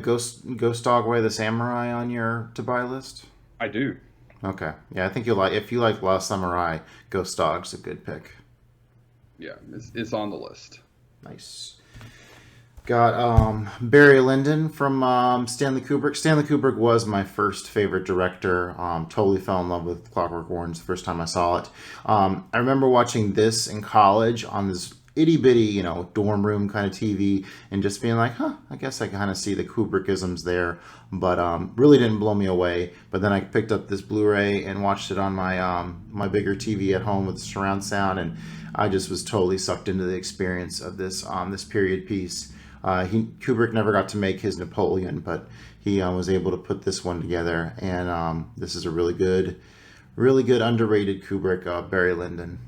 Ghost Dog Way the Samurai on your to buy list?
I do.
Okay. Yeah, I think if you like Lost Samurai, Ghost Dog's a good pick.
Yeah, it's on the list.
Nice. Got Barry Lyndon from Stanley Kubrick. Stanley Kubrick was my first favorite director. Totally fell in love with Clockwork Orange the first time I saw it. I remember watching this in college on this itty bitty, dorm room kind of TV, and just being like, I guess I kind of see the Kubrickisms there, but really didn't blow me away. But then I picked up this Blu-ray and watched it on my bigger TV at home with surround sound, and I just was totally sucked into the experience of this period piece. Kubrick never got to make his Napoleon, but he was able to put this one together, and this is a really good underrated Kubrick, Barry Lyndon.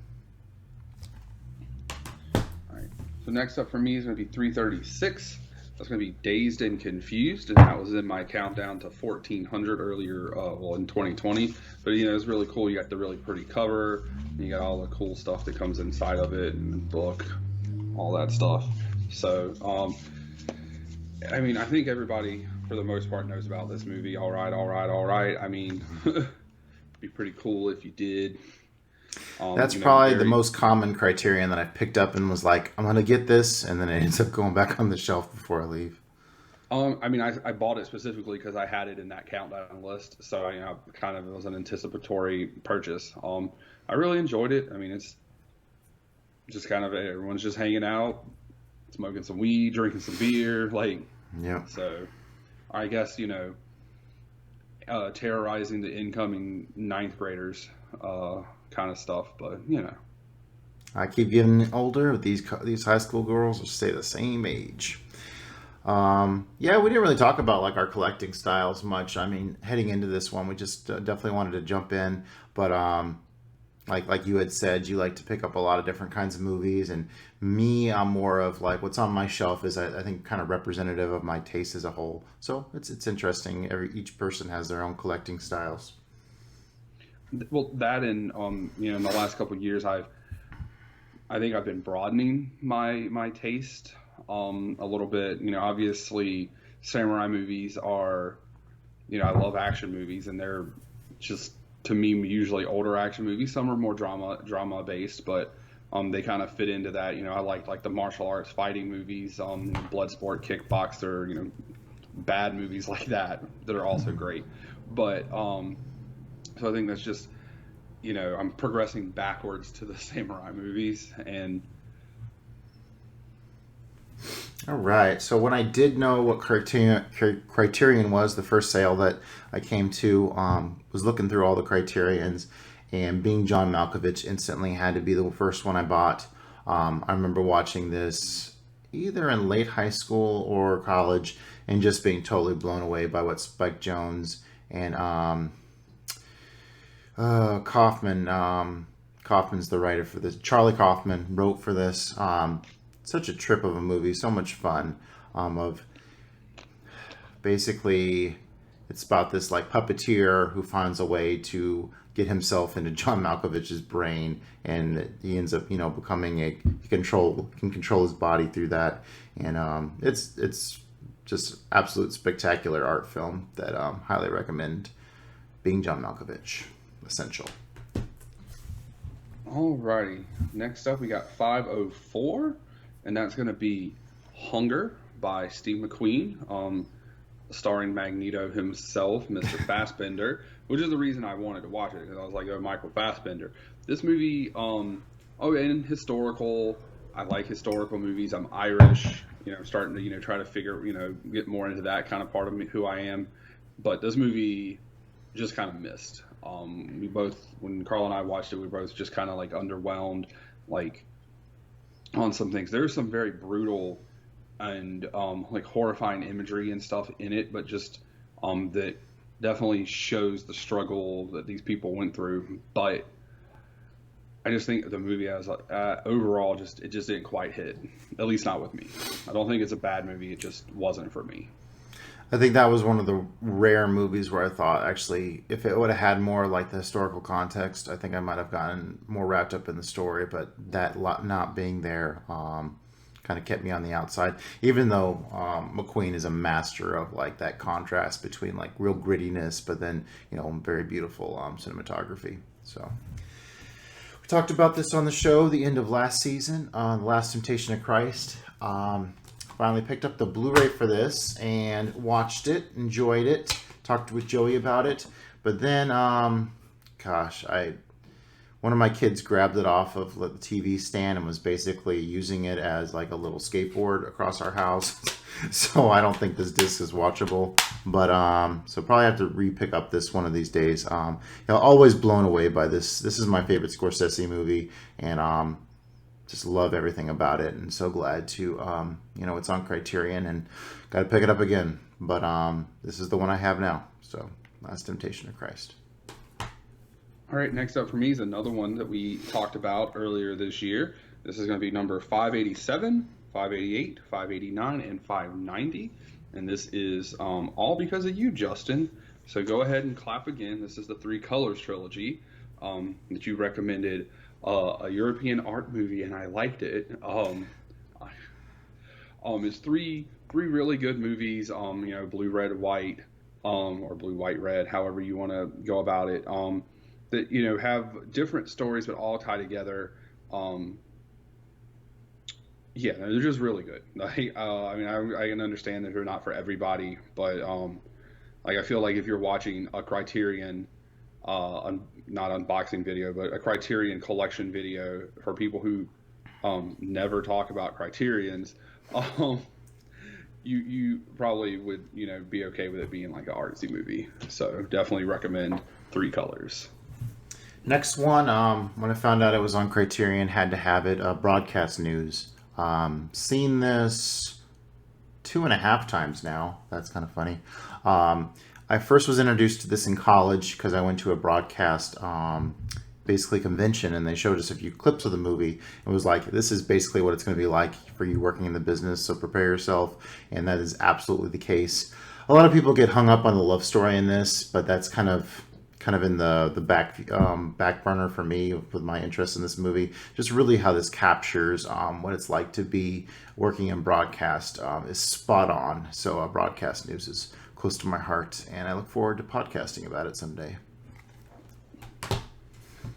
All right. So next up for me is going to be 336. That's going to be Dazed and Confused, and that was in my countdown to 1400 earlier, in 2020. But it's really cool. You got the really pretty cover, and you got all the cool stuff that comes inside of it, and the book, all that stuff. So, I think everybody, for the most part, knows about this movie. All right. I mean, it'd be pretty cool if you did.
That's probably the most common Criterion that I picked up and was like, I'm going to get this, and then it ends up going back on the shelf before I leave.
I bought it specifically because I had it in that countdown list, so it was an anticipatory purchase. I really enjoyed it. It's just kind of everyone's just hanging out, smoking some weed, drinking some beer,
yeah.
So, I guess terrorizing the incoming ninth graders, kind of stuff. But
I keep getting older. These high school girls will stay the same age. We didn't really talk about our collecting styles much. Heading into this one, we just definitely wanted to jump in, but like you had said, you like to pick up a lot of different kinds of movies, and me, I'm more of what's on my shelf is I think kind of representative of my taste as a whole. So it's interesting. Each person has their own collecting styles.
Well, that and in the last couple of years, I think I've been broadening my taste a little bit. Obviously, samurai movies are, I love action movies, and they're just, to me, usually older action movies. Some are more drama based, but they kind of fit into that. I like the martial arts fighting movies, Bloodsport, Kickboxer, bad movies like that are also great. But so I think that's just, I'm progressing backwards to the samurai movies. And
all right. So when I did know what Criterion was, the first sale that I came to, was looking through all the Criterions, and being John Malkovich instantly had to be the first one I bought. I remember watching this either in late high school or college and just being totally blown away by what Spike Jonze and Kaufman's the writer for this. Charlie Kaufman wrote for this. Such a trip of a movie, so much fun. Of basically, it's about this puppeteer who finds a way to get himself into John Malkovich's brain, and he ends up becoming can control his body through that, and it's just absolute spectacular art film that highly recommend. Being John Malkovich, essential.
Alrighty, next up we got 504, and that's going to be Hunger by Steve McQueen, starring Magneto himself, Mr. Fassbender, which is the reason I wanted to watch it, because I was like, oh, Michael Fassbender. This movie, and historical, I like historical movies. I'm Irish, starting to, try to figure, get more into that kind of part of me, who I am. But this movie just kind of missed. We both, when Carl and I watched it, we both just kind of underwhelmed, on some things. There's some very brutal and horrifying imagery and stuff in it, but just that definitely shows the struggle that these people went through. But I just think the movie as overall it just didn't quite hit, at least not with me. I don't think it's a bad movie, it just wasn't for me.
I think that was one of the rare movies where I thought, actually, if it would have had more the historical context, I think I might have gotten more wrapped up in the story. But that not being there kind of kept me on the outside. Even though McQueen is a master of that contrast between real grittiness, but then very beautiful cinematography. So we talked about this on the show, the end of last season, The Last Temptation of Christ. finally picked up the Blu-ray for this and watched it, enjoyed it, talked with Joey about it. But then, one of my kids grabbed it off of the TV stand and was basically using it as like a little skateboard across our house. So I don't think this disc is watchable. But so probably have to re-pick up this one of these days. Always blown away by this. This is my favorite Scorsese movie, and just love everything about it. And so glad to it's on Criterion and got to pick it up again. But this is the one I have now. So Last Temptation of Christ.
All right, next up for me is another one that we talked about earlier this year. This is going to be number 587, 588, 589, and 590. And this is all because of you, Justin. So go ahead and clap again. This is the Three Colors trilogy that you recommended, a European art movie, and I liked it. It's three really good movies, blue, red, white, or blue, white, red, however you want to go about it. That have different stories but all tie together. They're just really good. I can understand that they're not for everybody, but I feel like if you're watching a Criterion, not unboxing video, but a Criterion collection video for people who never talk about Criterions, you probably would be okay with it being like an artsy movie. So definitely recommend Three Colors.
Next one, when I found out it was on Criterion, had to have it. Broadcast News. Seen this 2.5 times now. That's kind of funny. I first was introduced to this in college because I went to a broadcast basically convention, and they showed us a few clips of the movie. It was like, this is basically what it's going to be like for you working in the business, so prepare yourself. And that is absolutely the case. A lot of people get hung up on the love story in this, but that's kind of in the back burner for me with my interest in this movie. Just really how this captures what it's like to be working in broadcast is spot on. So Broadcast News is close to my heart, and I look forward to podcasting about it someday.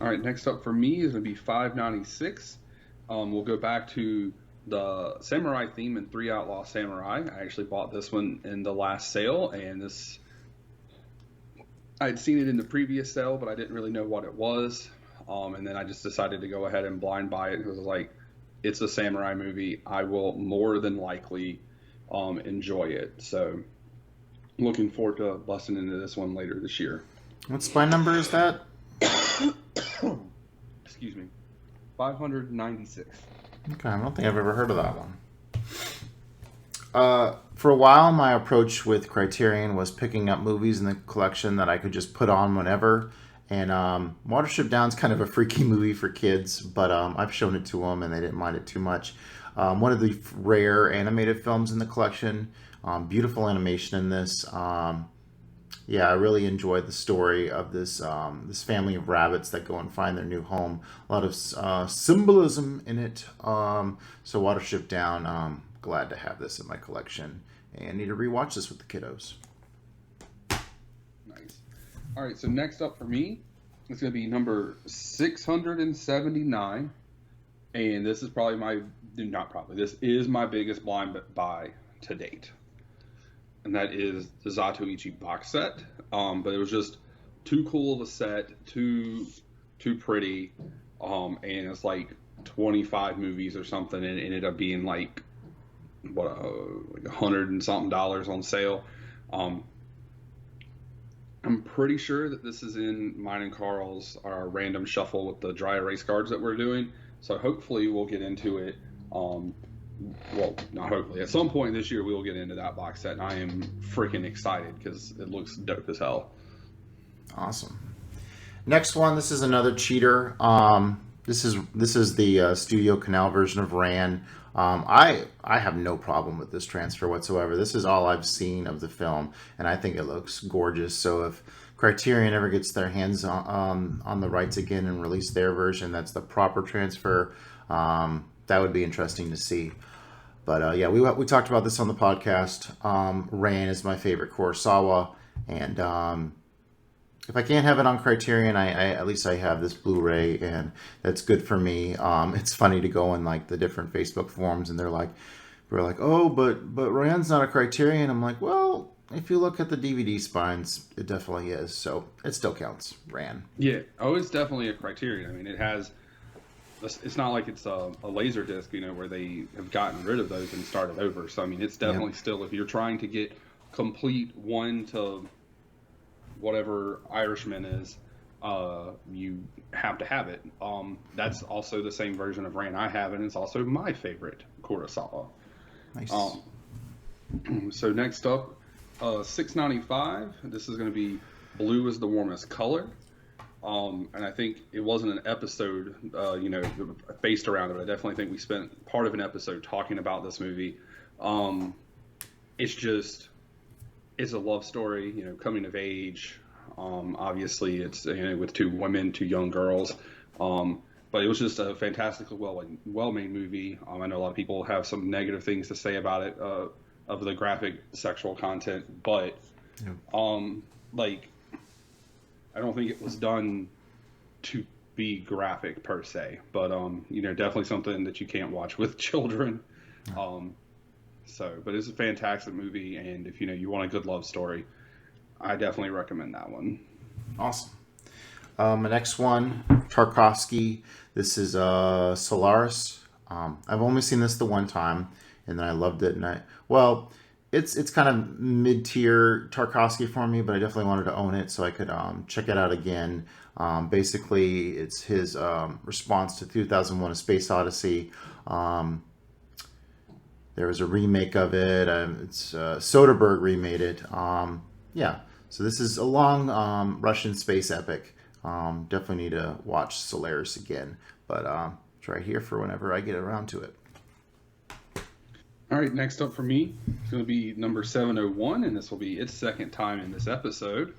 All right, next up for me is going to be 596. We'll go back to the samurai theme in Three Outlaw Samurai. I actually bought this one in the last sale, and I'd seen it in the previous sale, but I didn't really know what it was. And then I just decided to go ahead and blind buy it because I was like, it's a samurai movie. I will more than likely enjoy it. So looking forward to busting into this one later this year.
What spine number is that?
Excuse me. 596.
Okay, I don't think I've ever heard of that one. For a while, my approach with Criterion was picking up movies in the collection that I could just put on whenever. And Watership Downs kind of a freaky movie for kids, but I've shown it to them and they didn't mind it too much. One of the rare animated films in the collection. Beautiful animation in this. I really enjoyed the story of this family of rabbits that go and find their new home. A lot of symbolism in it. So Watership Down, glad to have this in my collection and need to rewatch this with the kiddos.
Nice. All right, so next up for me, it's going to be number 679. And this is this is my biggest blind buy to date. And that is the Zatoichi box set. But it was just too cool of a set, too pretty. And it's like 25 movies or something, and it ended up being like $100 and something on sale. I'm pretty sure that this is in mine and Carl's our random shuffle with the dry erase cards that we're doing. So hopefully we'll get into it. Well, not hopefully. At some point this year we will get into that box set, and I am freaking excited because it looks dope as hell.
Awesome. Next one. This is another cheater. This is the Studio Canal version of Ran. I have no problem with this transfer whatsoever. This is all I've seen of the film, and I think it looks gorgeous. So if Criterion ever gets their hands on the rights again and release their version, that's the proper transfer. That would be interesting to see. But we talked about this on the podcast. Ran is my favorite Kurosawa, and if I can't have it on Criterion, I at least I have this Blu-ray, and that's good for me. It's funny to go in like the different Facebook forums, and they're like, We're like, oh, but Rand's not a Criterion. I'm like, well, if you look at the DVD spines, it definitely is. So it still counts. Ran.
Yeah. Oh, it's definitely a Criterion. I mean, it has. It's not like it's a laser disc, where they have gotten rid of those and started over. So I mean, it's definitely still, if you're trying to get complete one to whatever Irishman is, you have to have it. That's also the same version of Ran I have, and it's also my favorite Kurosawa.
Nice.
So next up, $6.95. This is going to be Blue is the Warmest Color. And I think it wasn't an episode, based around it. I definitely think we spent part of an episode talking about this movie. It's a love story, coming of age. Obviously, it's with two women, two young girls. But it was just a fantastically well-made movie. I know a lot of people have some negative things to say about it, of the graphic sexual content, but I don't think it was done to be graphic per se, but definitely something that you can't watch with children. But it's a fantastic movie, and if you want a good love story, I definitely recommend that one.
Awesome. My next one, Tarkovsky. This is Solaris. I've only seen this the one time, and then I loved it. And it's kind of mid-tier Tarkovsky for me, but I definitely wanted to own it so I could check it out again. Basically, it's his response to 2001: A Space Odyssey. There was a remake of it. Soderbergh remade it. So this is a long Russian space epic. Definitely need to watch Solaris again, but it's right here for whenever I get around to it.
All right, next up for me, it's going to be number 701, and this will be its second time in this episode,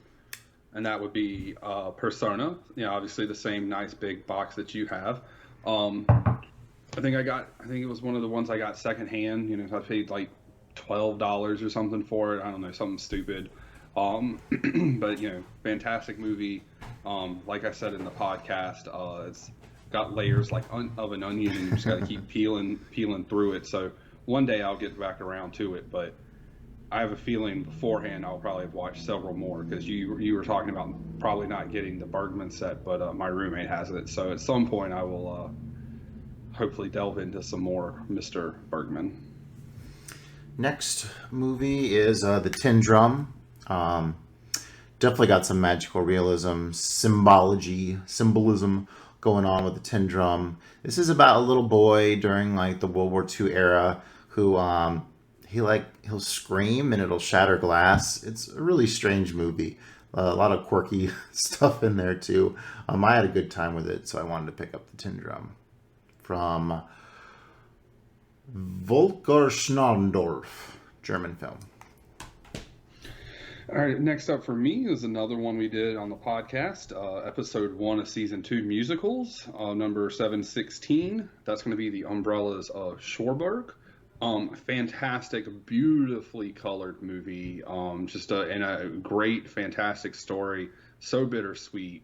and that would be Persona. Obviously the same nice big box that you have. I think it was one of the ones I got secondhand. I paid like $12 or something for it. I don't know, something stupid. But fantastic movie. Like I said in the podcast, it's got layers like of an onion, and you just got to keep peeling through it. So one day I'll get back around to it, but I have a feeling beforehand I'll probably watch several more, because you were talking about probably not getting the Bergman set, but my roommate has it. So at some point I will hopefully delve into some more Mr. Bergman.
Next movie is The Tin Drum. Definitely got some magical realism, symbolism going on with the tin drum. This is about a little boy during like the World War II era who he'll scream and it'll shatter glass. It's a really strange movie. A lot of quirky stuff in there too. I had a good time with it, so I wanted to pick up the tin drum. From Volker Schnarndorf, German film.
All right, next up for me is another one we did on the podcast, episode 1 of season 2 musicals, number 716. That's going to be The Umbrellas of Cherbourg. Fantastic, beautifully colored movie. And a great, fantastic story. So bittersweet.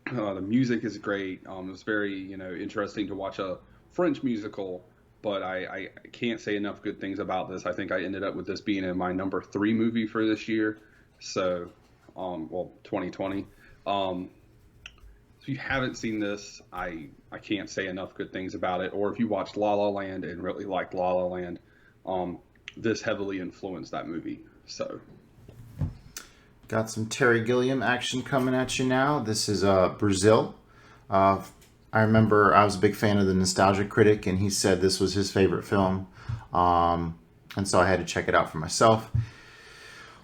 The music is great. It's very, interesting to watch a French musical, but I can't say enough good things about this. I think I ended up with this being in my number 3 movie for this year. So, 2020. If you haven't seen this, I can't say enough good things about it. Or if you watched La La Land and really liked La La Land, this heavily influenced that movie. So,
got some Terry Gilliam action coming at you now. This is Brazil. I remember I was a big fan of the Nostalgia Critic, and he said this was his favorite film. And so I had to check it out for myself.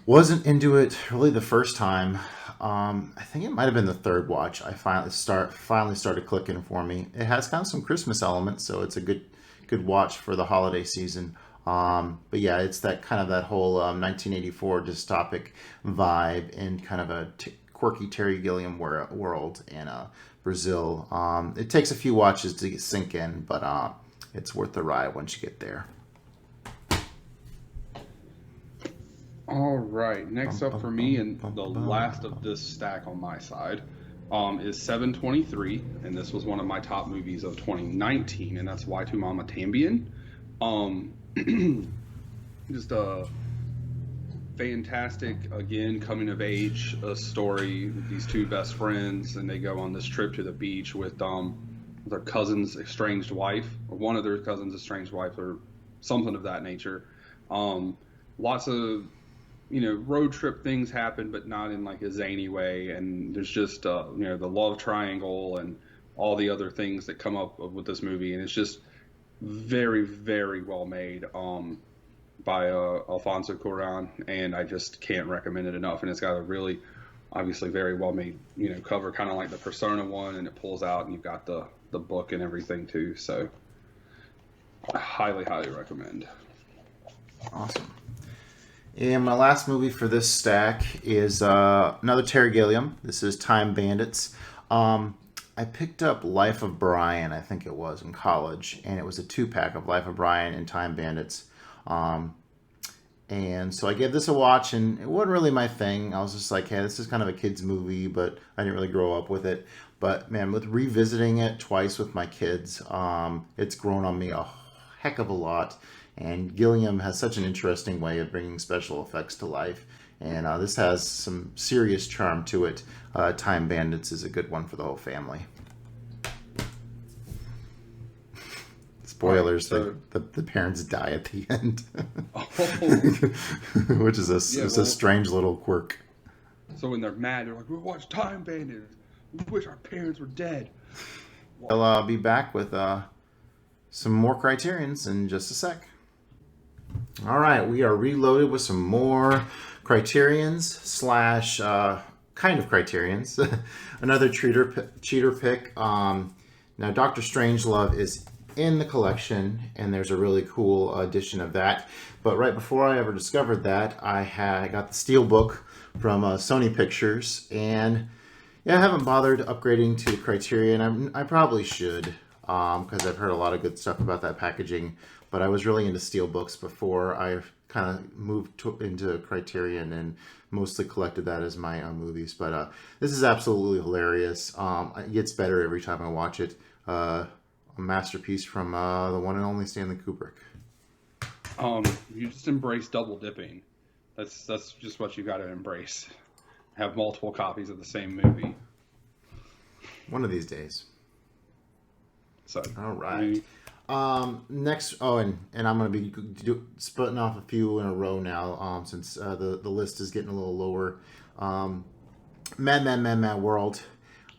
Wasn't into it really the first time. I think it might have been the third watch. I finally started clicking for me. It has kind of some Christmas elements, so it's a good watch for the holiday season. But yeah, it's that whole 1984 dystopic vibe in kind of a quirky Terry Gilliam world in Brazil. It takes a few watches to sink in, but it's worth the ride once you get there.
All right, next up for me, and the last of this stack on my side, is 723, and this was one of my top movies of 2019, and that's Why Tu Mama Tambien. Um, just a fantastic, again, coming of age story with these two best friends, and they go on this trip to the beach with their cousin's estranged wife, or one of their cousins' estranged wife, or something of that nature. Lots of road trip things happen, but not in like a zany way. And there's just the love triangle and all the other things that come up with this movie, and it's just very, very well made. By Alfonso Cuarón, and I just can't recommend it enough. And it's got a really, obviously, very well made, cover, kind of like the Persona one, and it pulls out, and you've got the book and everything too. So, I highly, highly recommend.
Awesome. And my last movie for this stack is another Terry Gilliam. This is Time Bandits. I picked up Life of Brian, I think it was, in college, and it was a 2-pack of Life of Brian and Time Bandits. And so I gave this a watch, and it wasn't really my thing. I was just like, hey, this is kind of a kid's movie, but I didn't really grow up with it. But man, with revisiting it twice with my kids, it's grown on me a heck of a lot. And Gilliam has such an interesting way of bringing special effects to life. And this has some serious charm to it. Time Bandits is a good one for the whole family. Spoilers, right, so the parents die at the end. Which is a strange little quirk.
So when they're mad, they're like, we watched Time Bandits. We wish our parents were dead.
I'll be back with some more Criterions in just a sec. All right, we are reloaded with some more Criterions slash kind of Criterions. Another cheater pick. Now, Dr. Strangelove is in the collection, and there's a really cool edition of that. But right before I ever discovered that, I got the Steelbook from Sony Pictures, and yeah, I haven't bothered upgrading to Criterion. I probably should, because I've heard a lot of good stuff about that packaging. But I was really into Steelbooks before I kind of moved into Criterion, and mostly collected that as my movies. But this is absolutely hilarious. It gets better every time I watch it. A masterpiece from the one and only Stanley Kubrick.
You just embrace double dipping. That's just what you got to embrace. Have multiple copies of the same movie.
One of these days.
So,
all right. Next, and I'm going to be splitting off a few in a row now, since the list is getting a little lower. Mad World.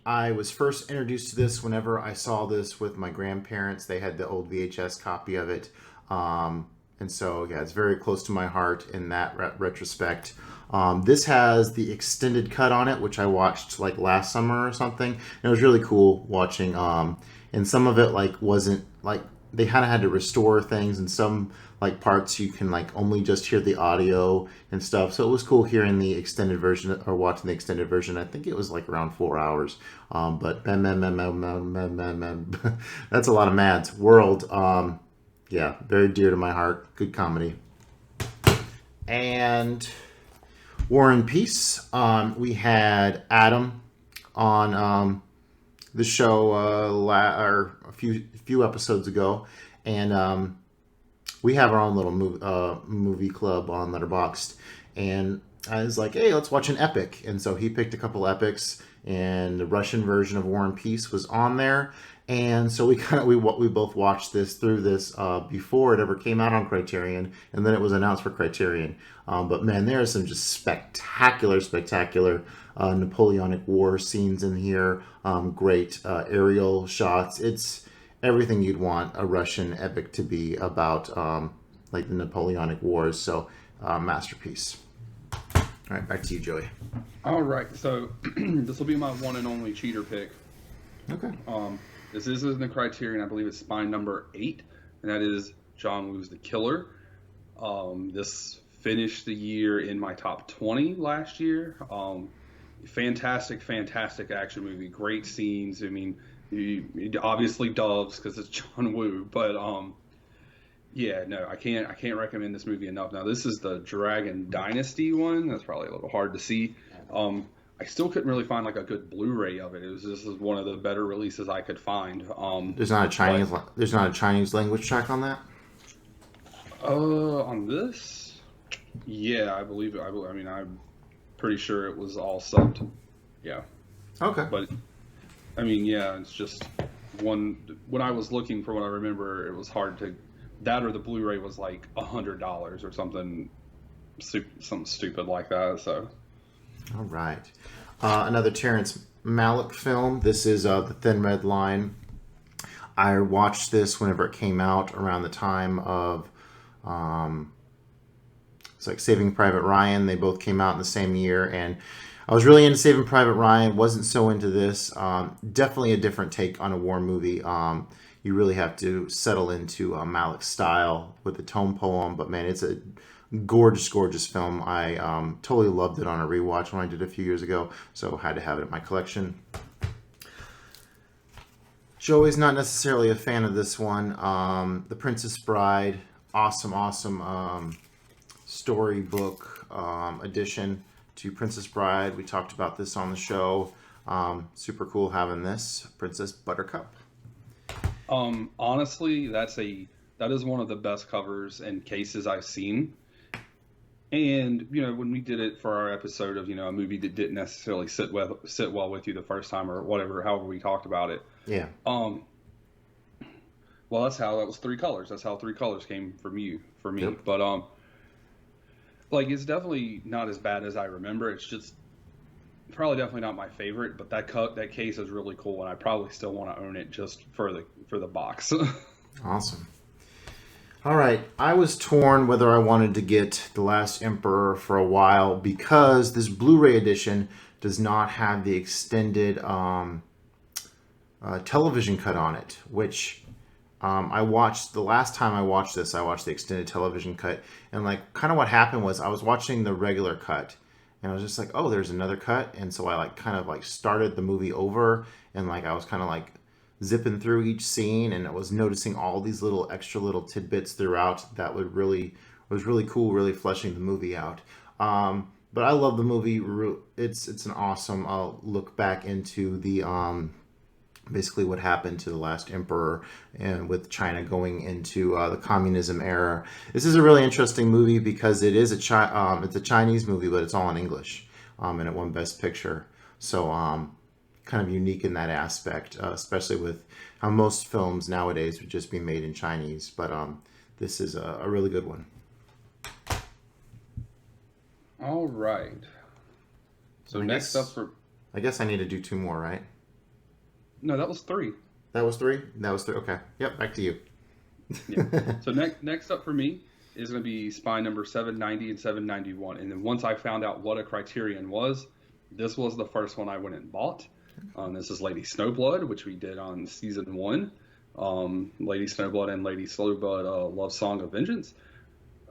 I was first introduced to this whenever I saw this with my grandparents. They had the old VHS copy of it. And so, yeah, it's very close to my heart in that retrospect. This has the extended cut on it, which I watched like last summer or something. And it was really cool watching. And some of it wasn't they kind of had to restore things, and some parts you can only just hear the audio and stuff. So it was cool hearing the extended version or watching the extended version. I think it was around 4 hours. But that's a lot of Mads. World, yeah, very dear to my heart. Good comedy. And War and Peace. We had Adam on the show a few episodes ago, and we have our own little movie club on Letterboxd, and I was like, hey, let's watch an epic. And so he picked a couple epics, and the Russian version of War and Peace was on there. And so we both watched this before it ever came out on Criterion, and then it was announced for Criterion. But man, there are some just spectacular Napoleonic War scenes in here. Great aerial shots. It's everything you'd want a Russian epic to be about, the Napoleonic Wars. So, masterpiece. All right, back to you, Joey.
All right, so this will be my one and only cheater pick.
Okay.
This is in the Criterion. I believe it's spine number 8, and that is John Woo's The Killer. This finished the year in my top 20 last year. Fantastic action movie. Great scenes. I mean, obviously doves because it's John Woo, but yeah, no, I can't recommend this movie enough. Now, this is the Dragon Dynasty one. That's probably a little hard to see. I still couldn't really find a good Blu-ray of it. This is one of the better releases I could find.
There's not a Chinese language track on that?
On this, yeah, I believe it. I mean, I'm pretty sure it was all subbed. Yeah,
Okay.
but I mean, yeah, it's just one. When I was looking for what I remember, it was hard to. That or the Blu-ray was like $100 or something, something stupid like that. So,
All right. Another Terence Malick film. This is The Thin Red Line. I watched this whenever it came out around the time of it's like Saving Private Ryan. They both came out in the same year, and I was really into Saving Private Ryan. Wasn't so into this. Definitely a different take on a war movie. You really have to settle into Malick's style with the tone poem. But man, it's a gorgeous, gorgeous film. I totally loved it on a rewatch when I did a few years ago, so had to have it in my collection. Joey's not necessarily a fan of this one. The Princess Bride, awesome storybook addition to Princess Bride. We talked about this on the show. Super cool having this Princess Buttercup.
honestly, that is one of the best covers and cases I've seen. And when we did it for our episode of a movie that didn't necessarily sit well with you the first time or whatever, however we talked about it.
Yeah.
Well, that was Three Colors. That's how Three Colors came for me.
Yep.
But like it's definitely not as bad as I remember. It's just probably definitely not my favorite. But that case is really cool, and I probably still want to own it just for the box.
Awesome. All right, I was torn whether I wanted to get The Last Emperor for a while because this Blu-ray edition does not have the extended television cut on it, which I watched the last time I watched this. I watched the extended television cut, and like kind of what happened was I was watching the regular cut, and I was just like, oh, there's another cut, and so I started the movie over, and like I was kind of like zipping through each scene, and I was noticing all these extra little tidbits throughout that was really cool, really fleshing the movie out. But I love the movie. It's an awesome look back into the basically what happened to the last emperor and with China going into the communism era. This is a really interesting movie because it is it's a Chinese movie, but it's all in English, and it won Best Picture. So kind of unique in that aspect, especially with how most films nowadays would just be made in Chinese. But this is a really good one.
All right. So next up for...
I guess I need to do two more, right?
No, that was three.
That was three? That was three. Okay. Yep, back to you.
Yeah. So next up for me is going to be Spy number 790 and 791. And then once I found out what a Criterion was, this was the first one I went and bought. This is Lady Snowblood, which we did on season 1. Lady Snowblood and Lady Slowblood, Love Song of Vengeance.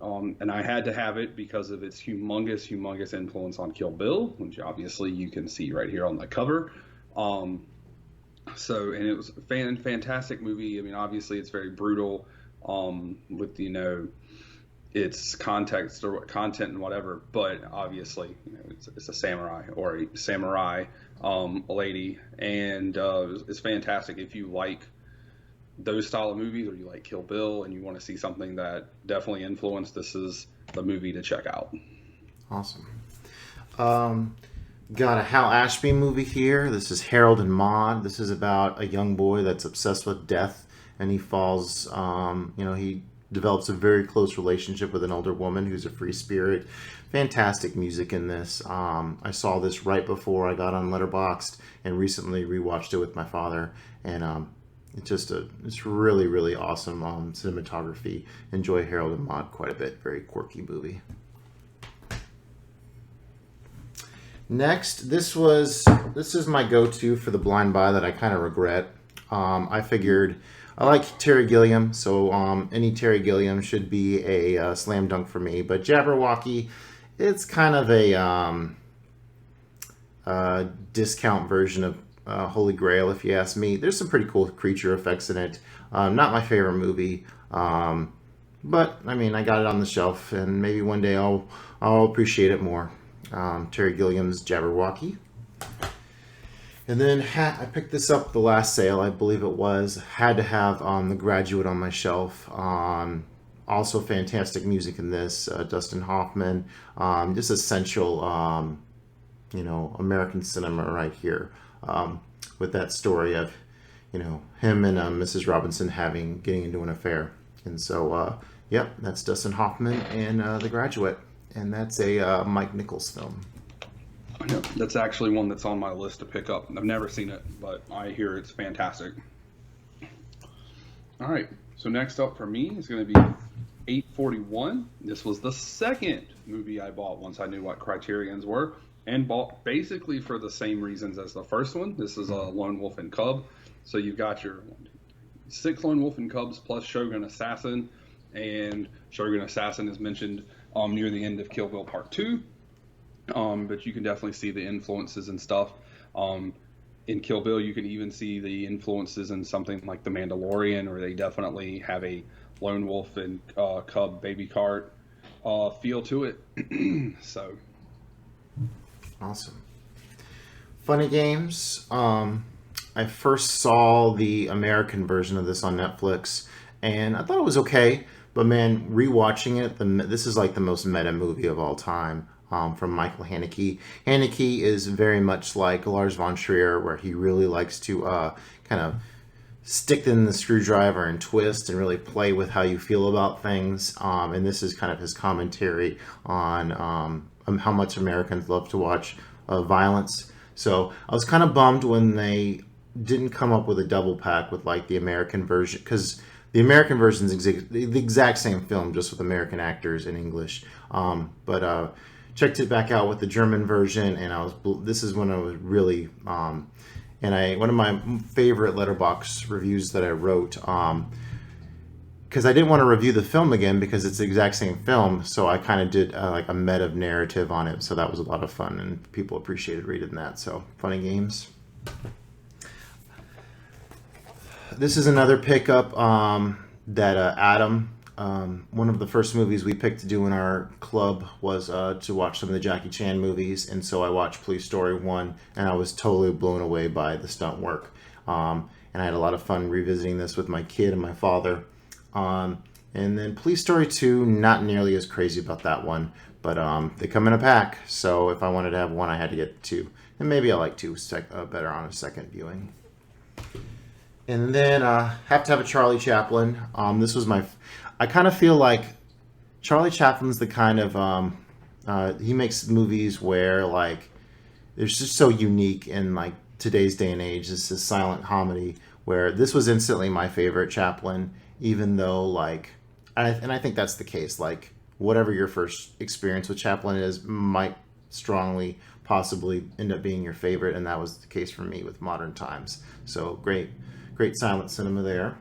And I had to have it because of its humongous influence on Kill Bill, which obviously you can see right here on the cover. And it was a fantastic movie. I mean, obviously it's very brutal, with, its context or content and whatever, but obviously, it's a samurai or a samurai, lady. And, it's fantastic if you like those style of movies, or you like Kill Bill and you want to see something that definitely influenced, this is the movie to check out.
Awesome. Got a Hal Ashby movie here. This is Harold and Maude. This is about a young boy that's obsessed with death, and he falls, he develops a very close relationship with an older woman who's a free spirit. Fantastic music in this. I saw this right before I got on Letterboxd and recently rewatched it with my father, and it's really awesome cinematography. Enjoy Harold and Maude quite a bit. Very quirky movie. Next, this is my go-to for the blind buy that I kind of regret. I figured I like Terry Gilliam, so any Terry Gilliam should be a slam dunk for me. But Jabberwocky, it's kind of a discount version of Holy Grail, if you ask me. There's some pretty cool creature effects in it. Not my favorite movie, but I mean, I got it on the shelf, and maybe one day I'll appreciate it more. Terry Gilliam's Jabberwocky. And then I picked this up the last sale, I believe it was. Had to have The Graduate on my shelf. Also fantastic music in this. Dustin Hoffman, just essential, American cinema right here, with that story of, him and Mrs. Robinson getting into an affair. And so, yep, that's Dustin Hoffman and The Graduate. And that's a Mike Nichols film.
Yeah, that's actually one that's on my list to pick up. I've never seen it, but I hear it's fantastic. All right, so next up for me is going to be 841. This was the second movie I bought once I knew what Criterions were, and bought basically for the same reasons as the first one. This is a Lone Wolf and Cub. So you've got your 6 Lone Wolf and Cubs plus Shogun Assassin, and Shogun Assassin is mentioned near the end of Kill Bill Part 2. But you can definitely see the influences and stuff. In Kill Bill, you can even see the influences in something like The Mandalorian, where they definitely have a lone wolf and cub baby cart feel to it. So
awesome. Funny Games. I first saw the American version of this on Netflix, and I thought it was okay. But man, rewatching it, this is like the most meta movie of all time. From Michael Haneke. Haneke is very much like Lars von Trier, where he really likes to kind of stick in the screwdriver and twist and really play with how you feel about things. And this is kind of his commentary on how much Americans love to watch violence. So I was kind of bummed when they didn't come up with a double pack with like the American version, because the American version is the exact same film, just with American actors in English. But checked it back out with the German version, and this is when I was really one of my favorite Letterboxd reviews that I wrote, because I didn't want to review the film again because it's the exact same film, so I kind of did like a meta narrative on it, so that was a lot of fun and people appreciated reading that. So Funny Games. This is another pickup that Adam, one of the first movies we picked to do in our club was to watch some of the Jackie Chan movies, and so I watched Police Story 1, and I was totally blown away by the stunt work. And I had a lot of fun revisiting this with my kid and my father. And then Police Story 2, not nearly as crazy about that one, but they come in a pack, so if I wanted to have one, I had to get 2. And maybe I like 2 better on a second viewing. And then have to have a Charlie Chaplin. This was I kind of feel like Charlie Chaplin's the kind of he makes movies where like they're just so unique in like today's day and age. This is silent comedy where this was instantly my favorite Chaplin, even though like and I think that's the case. Like whatever your first experience with Chaplin is might strongly possibly end up being your favorite, and that was the case for me with Modern Times. So great silent cinema there.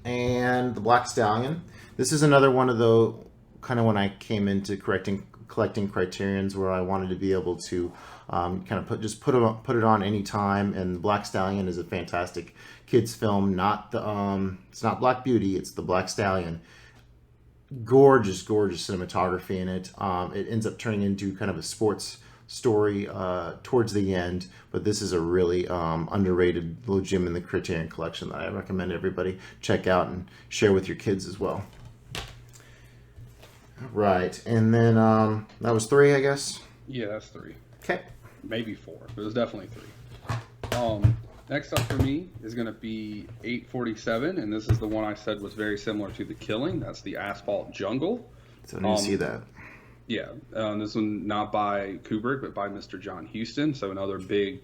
And The Black Stallion. This is another one of the kind of when I came into collecting Criterions where I wanted to be able to kind of put it on any time. And Black Stallion is a fantastic kids film. Not the it's not Black Beauty. It's The Black Stallion. Gorgeous cinematography in it. It ends up turning into kind of a sports story towards the end, but this is a really underrated little gem in the Criterion Collection that I recommend everybody check out and share with your kids as well. Right, and then that was 3, I guess.
Yeah, that's 3.
Okay,
maybe 4, but it was definitely 3. Next up for me is going to be 847, and this is the one I said was very similar to The Killing. That's the Asphalt Jungle.
So I need to see that.
Yeah, this one not by Kubrick, but by Mr. John Huston, so another big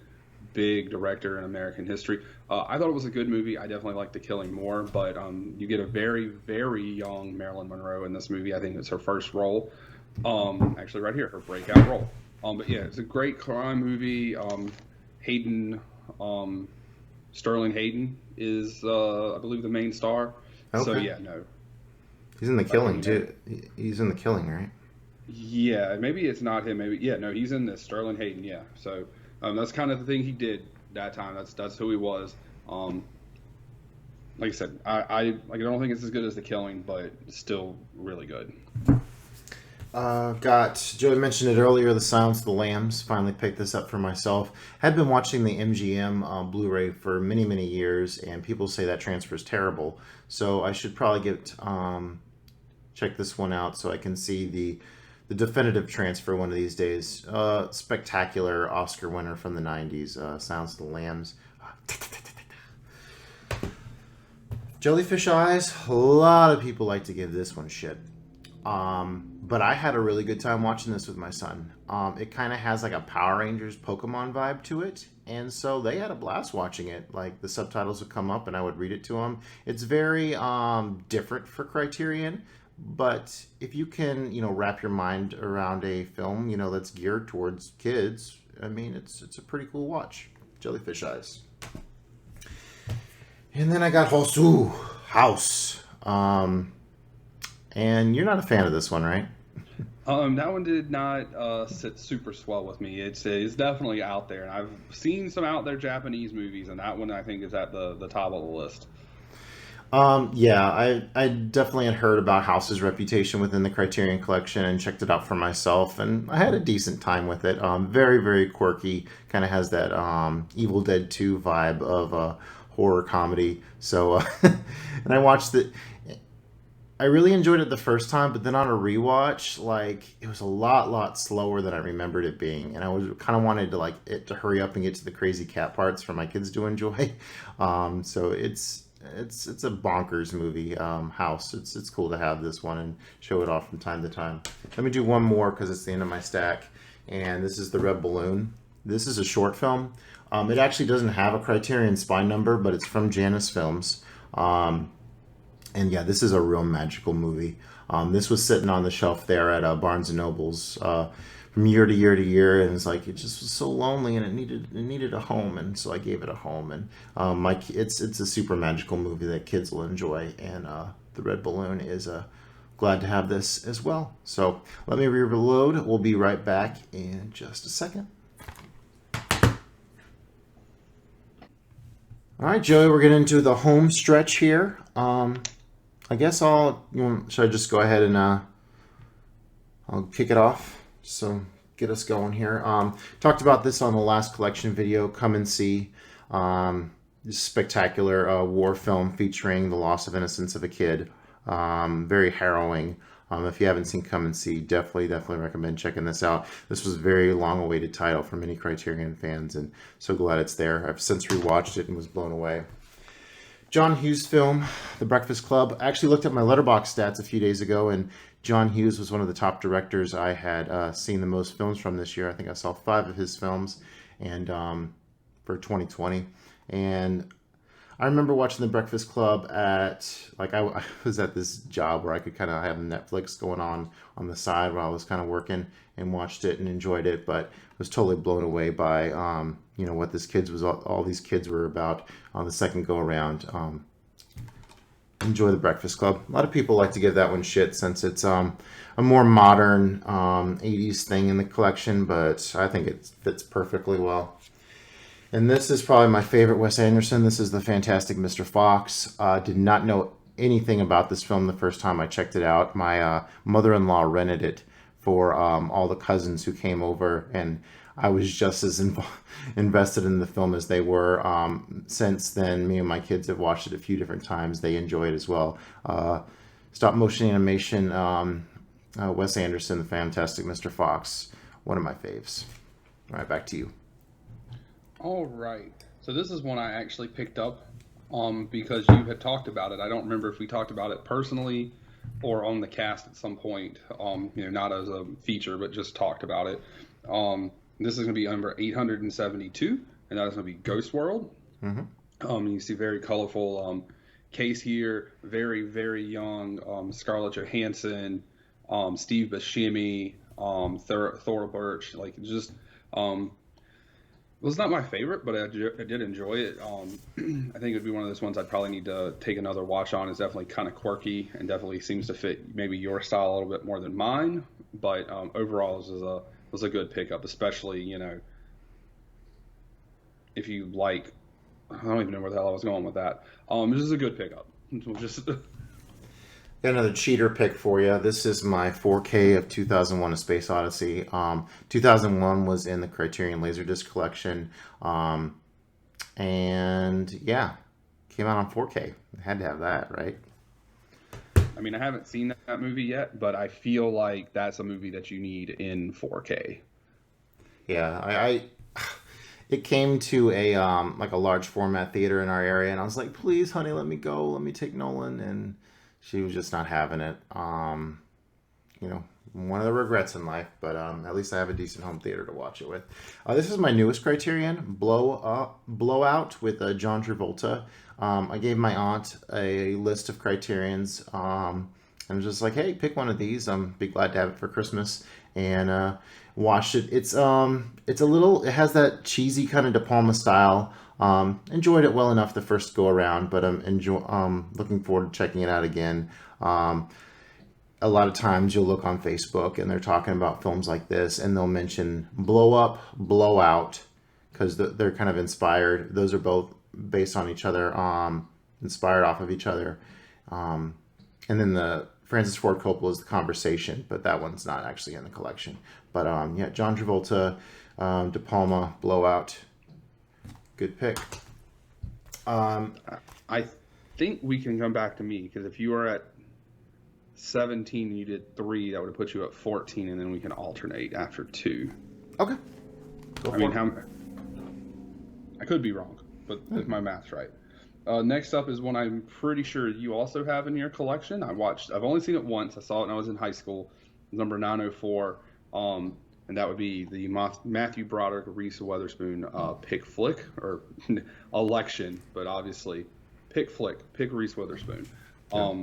director in American history. I thought it was a good movie. I definitely like The Killing more, but you get a very, very young Marilyn Monroe in this movie. I think it's her first role. Actually, right here, her breakout role. But yeah, it's a great crime movie. Sterling Hayden is, I believe, the main star. Okay. So yeah, no.
He's in The Killing, too. He's in The Killing, right?
Yeah, maybe it's not him. Maybe no, he's in this. Sterling Hayden, yeah. So that's kind of the thing he did that time. That's who he was. Like I said, I don't think it's as good as The Killing, but it's still really good.
Got Joey mentioned it earlier. The Silence of the Lambs. Finally picked this up for myself. Had been watching the MGM Blu-ray for many years, and people say that transfer is terrible. So I should probably get check this one out so I can see the definitive transfer one of these days. Spectacular Oscar winner from the 90s, Silence of the Lambs. Jellyfish Eyes, a lot of people like to give this one shit. But I had a really good time watching this with my son. It kind of has like a Power Rangers Pokemon vibe to it. And so they had a blast watching it. Like the subtitles would come up and I would read it to them. It's very different for Criterion. But if you can, wrap your mind around a film, that's geared towards kids, I mean, it's a pretty cool watch. Jellyfish Eyes. And then I got House. And you're not a fan of this one, right?
That one did not sit super swell with me. It's definitely out there, and I've seen some out there Japanese movies, and that one I think is at the top of the list.
Yeah, I definitely had heard about House's reputation within the Criterion Collection and checked it out for myself, and I had a decent time with it. Very, very quirky, kind of has that Evil Dead 2 vibe of horror comedy. So, and I watched it. I really enjoyed it the first time, but then on a rewatch, like it was a lot slower than I remembered it being, and I was kind of wanted to it to hurry up and get to the crazy cat parts for my kids to enjoy. So it's a bonkers movie. House. It's cool to have this one and show it off from time to time. Let me do one more because it's the end of my stack, and this is The Red Balloon. This is a short film. It actually doesn't have a Criterion spine number, but it's from Janus Films. And yeah, this is a real magical movie. This was sitting on the shelf there at Barnes and Nobles from year to year to year, and it just was so lonely, and it needed a home, and so I gave it a home. And it's a super magical movie that kids will enjoy, and The Red Balloon is glad to have this as well. So let me reload. We'll be right back in just a second. All right, Joey, we're getting into the home stretch here. I guess should I just go ahead and I'll kick it off. So get us going here. Talked about this on the last collection video. Come and see this spectacular war film featuring the loss of innocence of a kid. Very harrowing. If you haven't seen Come and See, definitely recommend checking this out. This was a very long-awaited title for many Criterion fans, and so glad it's there. I've since rewatched it and was blown away. John Hughes film, The Breakfast Club. I actually looked at my Letterboxd stats a few days ago, and John Hughes was one of the top directors I had seen the most films from this year. I think I saw 5 of his films, and for 2020. And I remember watching The Breakfast Club at, I was at this job where I could kind of have Netflix going on the side while I was kind of working, and watched it and enjoyed it, but was totally blown away by, what all these kids were about on the second go around. Enjoy The Breakfast Club. A lot of people like to give that one shit since it's a more modern 80s thing in the collection, but I think it fits perfectly well. And this is probably my favorite Wes Anderson. This is The Fantastic Mr. Fox. Did not know anything about this film the first time I checked it out. My mother-in-law rented it for all the cousins who came over, and I was just as invested in the film as they were. Since then, me and my kids have watched it a few different times. They enjoy it as well. Stop motion animation, Wes Anderson, The Fantastic Mr. Fox, one of my faves. All right, back to you.
All right. So this is one I actually picked up because you had talked about it. I don't remember if we talked about it personally or on the cast at some point, not as a feature, but just talked about it. This is going to be number 872, and that is going to be Ghost World. Mm-hmm. You see very colorful case here, very, very young Scarlett Johansson, Steve Buscemi, Thora Birch, it was not my favorite, but I did enjoy it. I think it would be one of those ones I'd probably need to take another watch on. It's definitely kind of quirky and definitely seems to fit maybe your style a little bit more than mine. But overall, this was a good pickup, especially, if you like. I don't even know where the hell I was going with that. This is a good pickup.
Got another cheater pick for you. This is my 4K of 2001: A Space Odyssey. 2001 was in the Criterion Laserdisc collection, and yeah, came out on 4K. Had to have that, right?
I I mean, I haven't seen that movie yet, but I feel like that's a movie that you need in 4K.
Yeah, it came to a like a large format theater in our area, and I was like, please, honey, let me go, let me take Nolan, and she was just not having it. You know, one of the regrets in life, but at least I have a decent home theater to watch it with. This is my newest Criterion, Blowout with John Travolta. I gave my aunt a list of Criterions, and was just like, hey, pick one of these. Be glad to have it for Christmas, and watched it. It's a little, it has that cheesy kind of De Palma style. Enjoyed it well enough the first go around, but I'm looking forward to checking it out again. A lot of times you'll look on Facebook and they're talking about films like this, and they'll mention Blow Up, Blowout, because they're kind of inspired. Those are both based on each other, inspired off of each other. And then the Francis Ford Coppola's The Conversation, but that one's not actually in the collection. But yeah, John Travolta, De Palma, Blowout, good pick.
I think we can come back to me, because if you are at 17 and you did 3, that would have put you at 14, and then we can alternate after 2.
Okay.
I mean, I could be wrong, but if my math's right. Next up is one I'm pretty sure you also have in your collection. I've only seen it once. I saw it when I was in high school. Number 904. And that would be the Matthew Broderick, Reese Witherspoon pick flick, or election, but obviously pick Reese Witherspoon.
Yeah.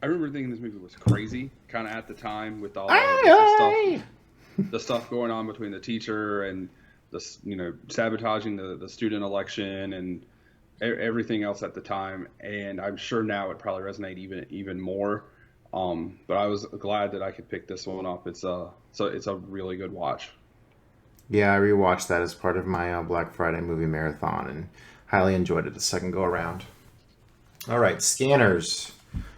I remember thinking this movie was crazy, kind of at the time, with all the stuff going on between the teacher and sabotaging the student election and everything else at the time. And I'm sure now it probably resonate even more. But I was glad that I could pick this one up. It's a really good watch.
Yeah, I rewatched that as part of my Black Friday movie marathon and highly enjoyed it the second go around. All right, Scanners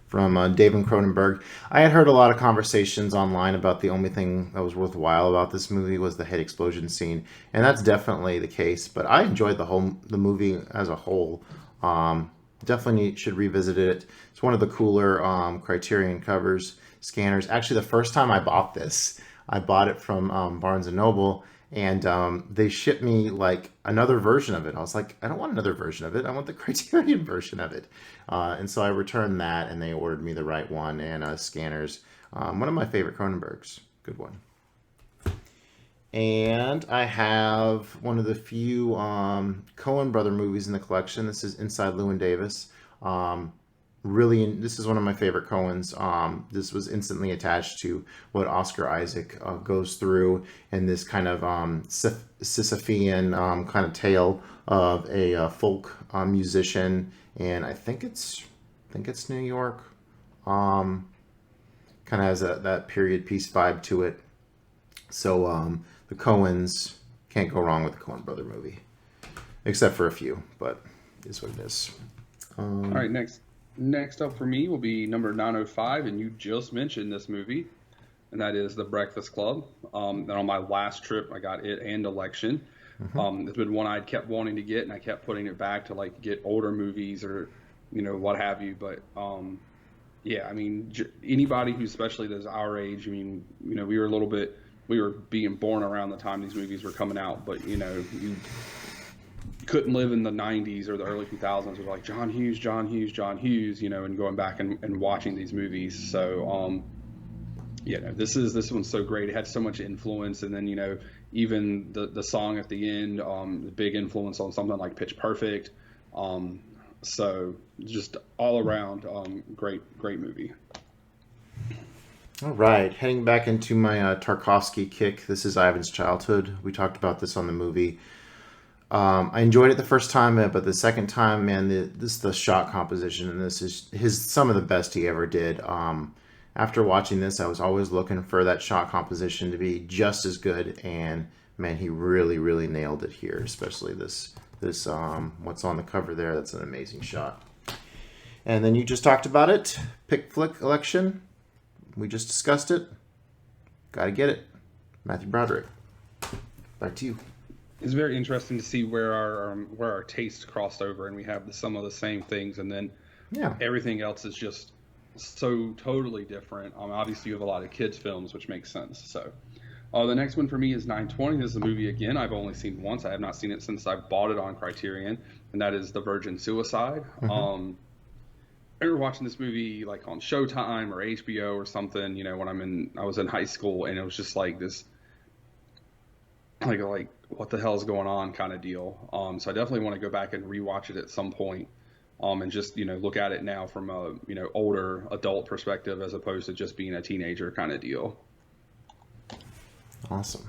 from David Cronenberg. I had heard a lot of conversations online about the only thing that was worthwhile about this movie was the head explosion scene, and that's definitely the case. But I enjoyed the movie as a whole. Definitely should revisit it. It's one of the cooler Criterion covers. Scanners. Actually, the first time I bought this, I bought it from Barnes and Noble. And they shipped me like another version of it. I was like, I don't want another version of it. I want the Criterion version of it. And so I returned that, and they ordered me the right one. And Scanners, one of my favorite Cronenbergs. Good one. And I have one of the few Coen brother movies in the collection. This is Inside Llewyn Davis. This is one of my favorite Coens. This was instantly attached to what Oscar Isaac goes through in this kind of Sisyphean kind of tale of a folk musician, and I think it's New York. Kind of has that period piece vibe to it. So the Coens, can't go wrong with the Coen brother movie, except for a few, but it is what it is.
All right, Next up for me will be number 905, and you just mentioned this movie, and that is The Breakfast Club. And on my last trip, I got it and Election. It's been one I'd kept wanting to get, and I kept putting it back to like get older movies or what have you. But yeah, I mean, anybody who especially that's our age, I mean, we were being born around the time these movies were coming out, but you couldn't live in the 90s or the early 2000s with like John Hughes, and going back and watching these movies. So this one's so great. It had so much influence, and then even the song at the end, the big influence on something like Pitch Perfect. So just all around great movie.
All right, heading back into my Tarkovsky kick. This is Ivan's Childhood. We talked about this on the movie. I enjoyed it the first time, but the second time, man, the shot composition, and this is some of the best he ever did. After watching this, I was always looking for that shot composition to be just as good, and man, he really, really nailed it here, especially this what's on the cover there. That's an amazing shot. And then you just talked about it, pick flick election. We just discussed it. Gotta get it. Matthew Broderick. Back to you.
It's very interesting to see where our tastes crossed over, and we have some of the same things. And then
Yeah.
Everything else is just so totally different. Obviously, you have a lot of kids' films, which makes sense. So, the next one for me is 920. This is a movie, again, I've only seen once. I have not seen it since I bought it on Criterion, and that is The Virgin Suicide.
Mm-hmm.
I remember watching this movie like on Showtime or HBO or something, when I was in high school, and it was just like this, like what the hell is going on kind of deal. So I definitely want to go back and rewatch it at some point, and just look at it now from a older adult perspective as opposed to just being a teenager kind of deal.
Awesome.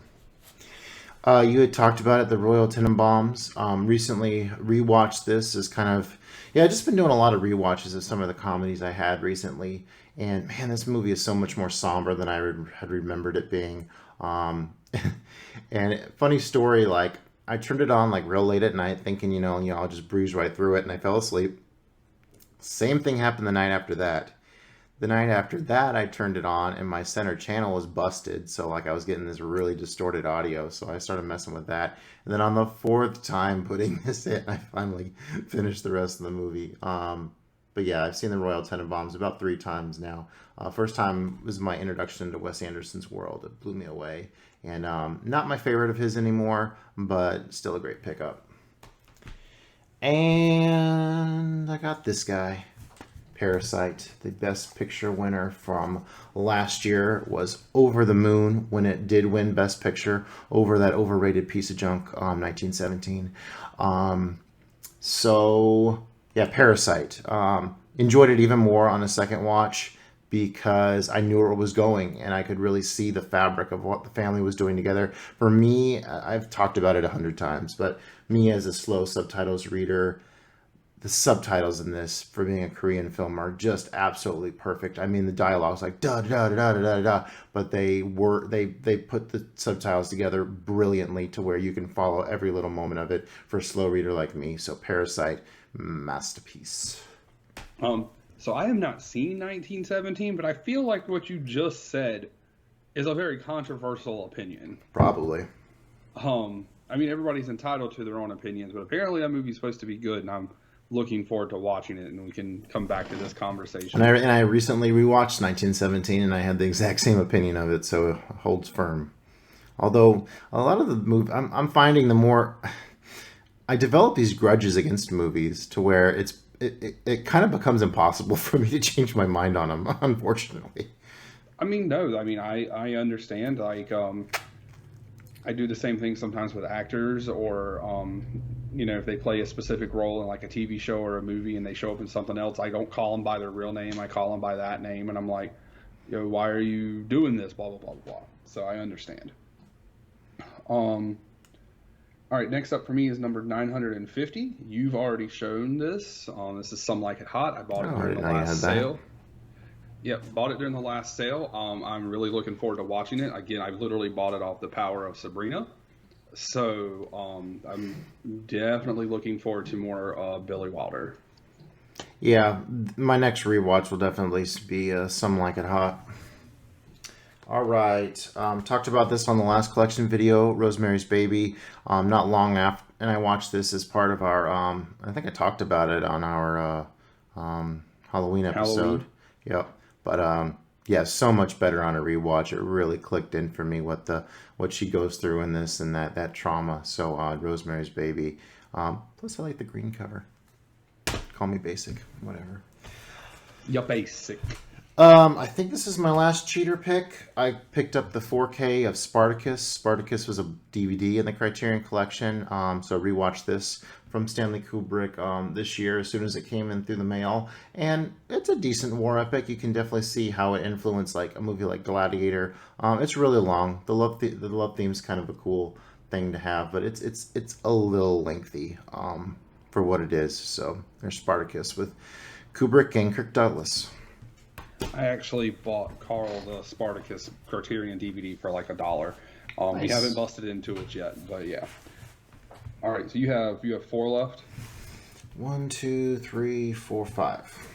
You had talked about it, the Royal Tenenbaums. Recently rewatched this as kind of, I've just been doing a lot of rewatches of some of the comedies I had recently. And man, this movie is so much more somber than I had remembered it being. And funny story, like I turned it on like real late at night thinking, I'll just breeze right through it, and I fell asleep. Same thing happened the night after that. The night after that, I turned it on and my center channel was busted. So like I was getting this really distorted audio. So I started messing with that. And then on the fourth time putting this in, I finally finished the rest of the movie. But yeah, I've seen the Royal Tenenbaums about 3 times now. First time was my introduction to Wes Anderson's world. It blew me away. And not my favorite of his anymore, but still a great pickup. And I got this guy. Parasite, the Best Picture winner from last year, was over the moon when it did win Best Picture over that overrated piece of junk, 1917. So, yeah, Parasite. Enjoyed it even more on a second watch because I knew where it was going and I could really see the fabric of what the family was doing together. For me, I've talked about it 100 times, but me as a slow subtitles reader, the subtitles in this, for being a Korean film, are just absolutely perfect. I mean, the dialogue's like da da da da da da da, but they put the subtitles together brilliantly to where you can follow every little moment of it for a slow reader like me. So Parasite, masterpiece.
So I have not seen 1917, but I feel like what you just said is a very controversial opinion.
Probably.
I mean, everybody's entitled to their own opinions, but apparently that movie's supposed to be good, and I'm looking forward to watching it, and we can come back to this conversation.
And I recently rewatched 1917, and I had the exact same opinion of it, so it holds firm. Although a lot of the movie, I'm finding the more I develop these grudges against movies to where it kind of becomes impossible for me to change my mind on them, unfortunately.
I mean, no, I understand. Like, I do the same thing sometimes with actors, or if they play a specific role in like a TV show or a movie and they show up in something else, I don't call them by their real name. I call them by that name, and I'm like, why are you doing this? Blah blah blah blah blah. So I understand. All right, next up for me is number 950. You've already shown this. This is Some Like It Hot. I bought it during the last sale. Yep, bought it during the last sale. I'm really looking forward to watching it. Again, I literally bought it off the power of Sabrina. So I'm definitely looking forward to more Billy Wilder.
Yeah, my next rewatch will definitely be Some Like It Hot. All right, talked about this on the last collection video, Rosemary's Baby, not long after, and I watched this as part of our, I think I talked about it on our Halloween episode. Yep. But yeah, so much better on a rewatch. It really clicked in for me what she goes through in this and that trauma. So Rosemary's Baby. Plus I like the green cover. Call me basic, whatever.
You're basic.
I think this is my last cheater pick. I picked up the 4K of Spartacus. Spartacus was a DVD in the Criterion Collection, so rewatched this from Stanley Kubrick this year as soon as it came in through the mail. And it's a decent war epic. You can definitely see how it influenced like a movie like Gladiator. It's really long. The love theme is kind of a cool thing to have, but it's a little lengthy for what it is. So there's Spartacus with Kubrick and Kirk Douglas.
I actually bought Carl the Spartacus Criterion DVD for like $1.
Nice.
We haven't busted into it yet, but yeah. All right, so you have 4 left.
1, 2, 3, 4, 5.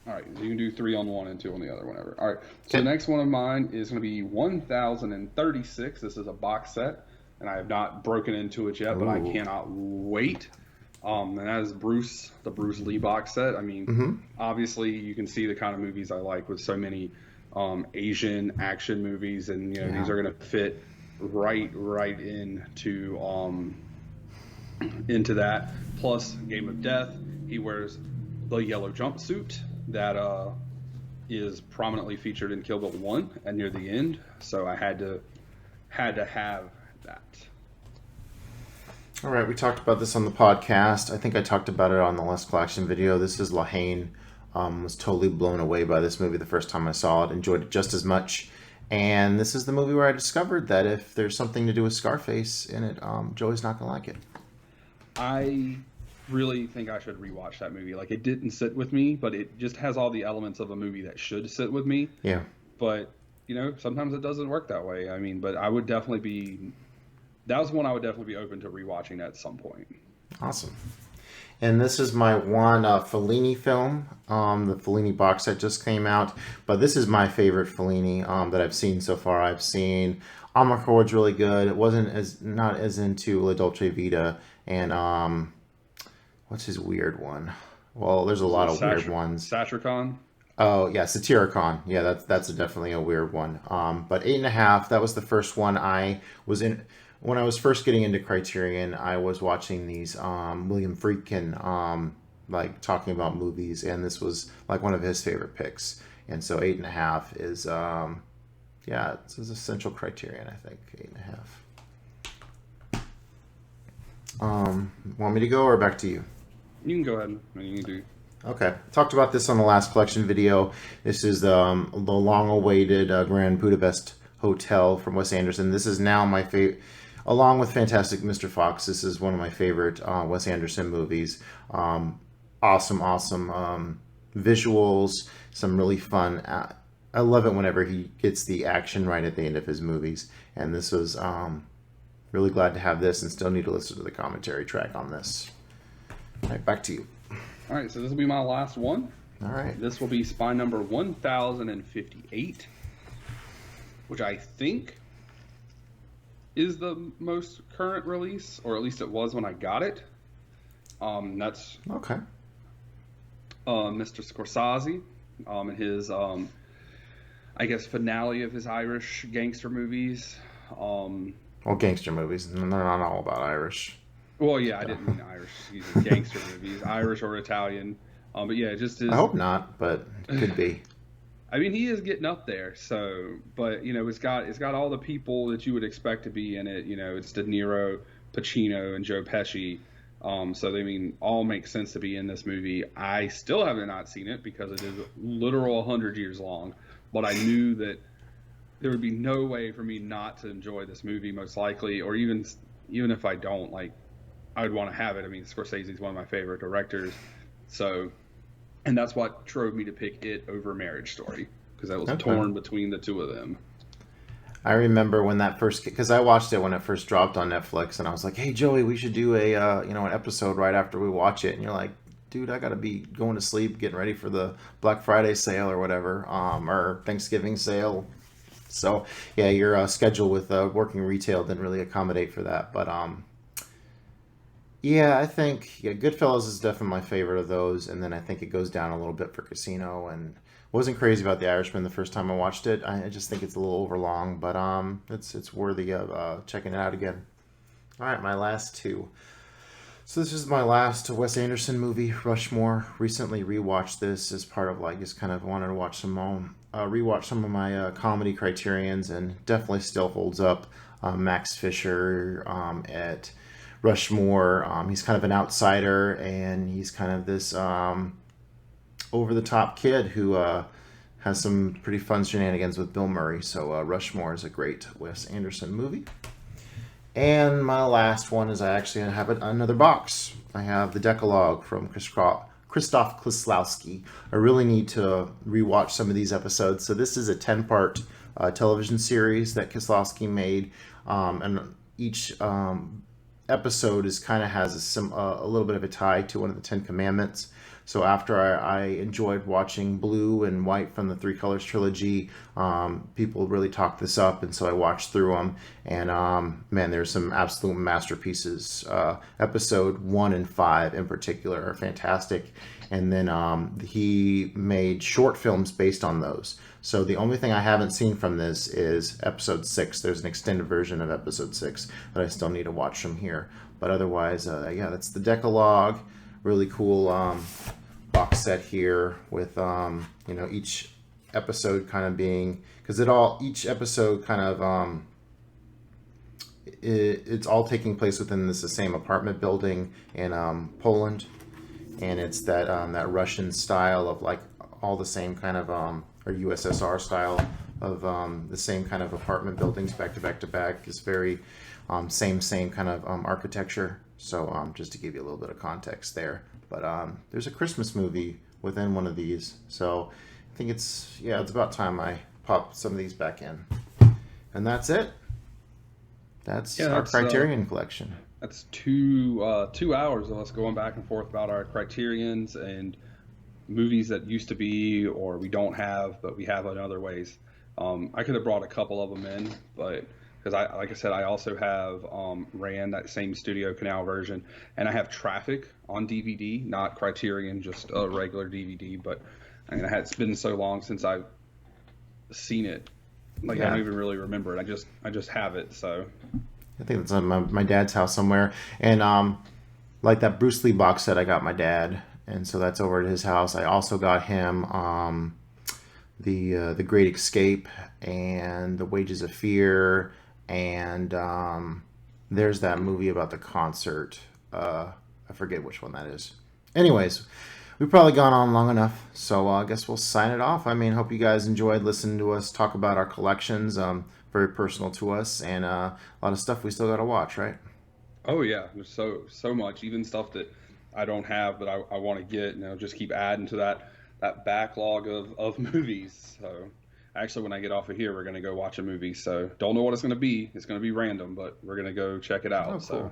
All right, so you can do 3 on one and 2 on the other, whenever. All right, so the next one of mine is going to be 1036. This is a box set, and I have not broken into it yet, but I cannot wait. And that is the Bruce Lee box set. I mean,
Mm-hmm.
obviously you can see the kind of movies I like with so many Asian action movies, and
Yeah.
these are going to fit right into that. Plus, Game of Death. He wears the yellow jumpsuit that is prominently featured in Kill Bill 1 and near the end. So I had to have that.
All right, we talked about this on the podcast. I think I talked about it on the Last Collection video. This is Lahane. Was totally blown away by this movie the first time I saw it. Enjoyed it just as much. And this is the movie where I discovered that if there's something to do with Scarface in it, Joey's not going to like it.
I really think I should rewatch that movie. Like, it didn't sit with me, but it just has all the elements of a movie that should sit with me.
Yeah.
But, sometimes it doesn't work that way. I mean, but I would definitely be... That was one I would definitely be open to rewatching at some point.
Awesome. And this is my one Fellini film. The Fellini box set just came out. But this is my favorite Fellini that I've seen so far. I've seen Amarcord's really good. It wasn't not as into La Dolce Vita. And what's his weird one? Well, there's a lot of weird ones.
Satricon?
Oh, yeah, Satyricon. Yeah, that's definitely a weird one. But 8.5, that was the first one I was in. When I was first getting into Criterion, I was watching these William Friedkin like talking about movies, and this was like one of his favorite picks. And so 8.5 is it's his essential Criterion, I think. 8.5. Want me to go or back to you?
You can go ahead. You can do.
Okay. Talked about this on the Last Collection video. This is the long-awaited Grand Budapest Hotel from Wes Anderson. This is now my favorite. Along with Fantastic Mr. Fox, this is one of my favorite Wes Anderson movies. Awesome visuals, some really fun. I love it whenever he gets the action right at the end of his movies. And this was really glad to have this, and still need to listen to the commentary track on this. All right, back to you.
All right, so this will be my last one.
All right.
This will be spine number 1058, which I think is the most current release, or at least it was when I got it. That's
Okay.
Mr. Scorsese and his, I guess, finale of his Irish gangster movies.
Well, gangster movies, they're not all about Irish.
Well, yeah, I didn't mean Irish. Excuse me, gangster movies, Irish or Italian. But yeah, it just is.
I hope not, but it could be.
I mean, he is getting up there. So, but it's got all the people that you would expect to be in it. It's De Niro, Pacino, and Joe Pesci. So they all make sense to be in this movie. I still have not seen it because it is literal 100 years long. But I knew that there would be no way for me not to enjoy this movie, most likely, or even if I don't, like, I would want to have it. I mean, Scorsese is one of my favorite directors. So, and that's what drove me to pick it over Marriage Story, because I was torn between the two of them.
I remember when that first, because I watched it when it first dropped on Netflix, and I was like, "Hey Joey, we should do an episode right after we watch it." And you're like, "Dude, I gotta be going to sleep, getting ready for the Black Friday sale or whatever, or Thanksgiving sale." So yeah, your schedule with working retail didn't really accommodate for that, but yeah, I think Goodfellas is definitely my favorite of those, and then I think it goes down a little bit for Casino. And wasn't crazy about The Irishman the first time I watched it. I just think it's a little overlong, but it's worthy of checking it out again. All right, my last two. So this is my last Wes Anderson movie, Rushmore. Recently rewatched this as part of just kind of wanted to watch rewatch some of my comedy Criterions, and definitely still holds up. Max Fisher at Rushmore. He's kind of an outsider, and he's kind of this over-the-top kid who has some pretty fun shenanigans with Bill Murray. So Rushmore is a great Wes Anderson movie. And my last one is I actually have another box. I have the Decalogue from Krzysztof Kieslowski. I really need to rewatch some of these episodes. So this is a 10-part television series that Kieslowski made, and each episode has a little bit of a tie to one of the Ten Commandments. So after I enjoyed watching Blue and White from the Three Colors trilogy, people really talked this up, and so I watched through them. And man, there's some absolute masterpieces. Episode 1 and 5 in particular are fantastic. And then he made short films based on those. So the only thing I haven't seen from this is episode 6. There's an extended version of episode 6 that I still need to watch from here. But otherwise, yeah, that's the Decalogue. Really cool box set here with each episode kind of being, because each episode kind of it's all taking place within the same apartment building in Poland, and it's that Russian style of like all the same kind of or USSR style of the same kind of apartment buildings back to back to back. It's very same kind of architecture. So just to give you a little bit of context there. But there's a Christmas movie within one of these. So I think it's about time I pop some of these back in. And that's it. That's our Criterion collection.
That's 2 hours of us going back and forth about our Criterions and movies that used to be or we don't have, but we have in other ways. I could have brought a couple of them in, but because like I said, I also have Ran, that same Studio Canal version, and I have Traffic on DVD, not Criterion, just a regular DVD. But I mean, it's been so long since I've seen it, like I don't even really remember it. I just have it, so.
I think it's on my dad's house somewhere, and like that Bruce Lee box set, I got my dad, and so that's over at his house. I also got him the Great Escape and The Wages of Fear, and there's that movie about the concert. I forget which one that is. Anyways, we've probably gone on long enough, so I guess we'll sign it off. I mean, hope you guys enjoyed listening to us talk about our collections. Very personal to us, and a lot of stuff we still got to watch, right?
Oh yeah, there's so much, even stuff that I don't have but I want to get, and I'll just keep adding to that backlog of movies. So actually, when I get off of here, we're going to go watch a movie. So don't know what it's going to be. It's going to be random, but we're going to go check it out.
Oh, cool.
So.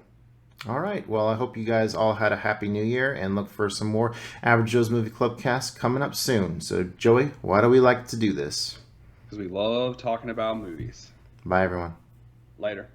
All right. Well, I hope you guys all had a happy new year, and look for some more Average Joe's Movie Club cast coming up soon. So, Joey, why do we like to do this?
Because we love talking about movies.
Bye, everyone.
Later.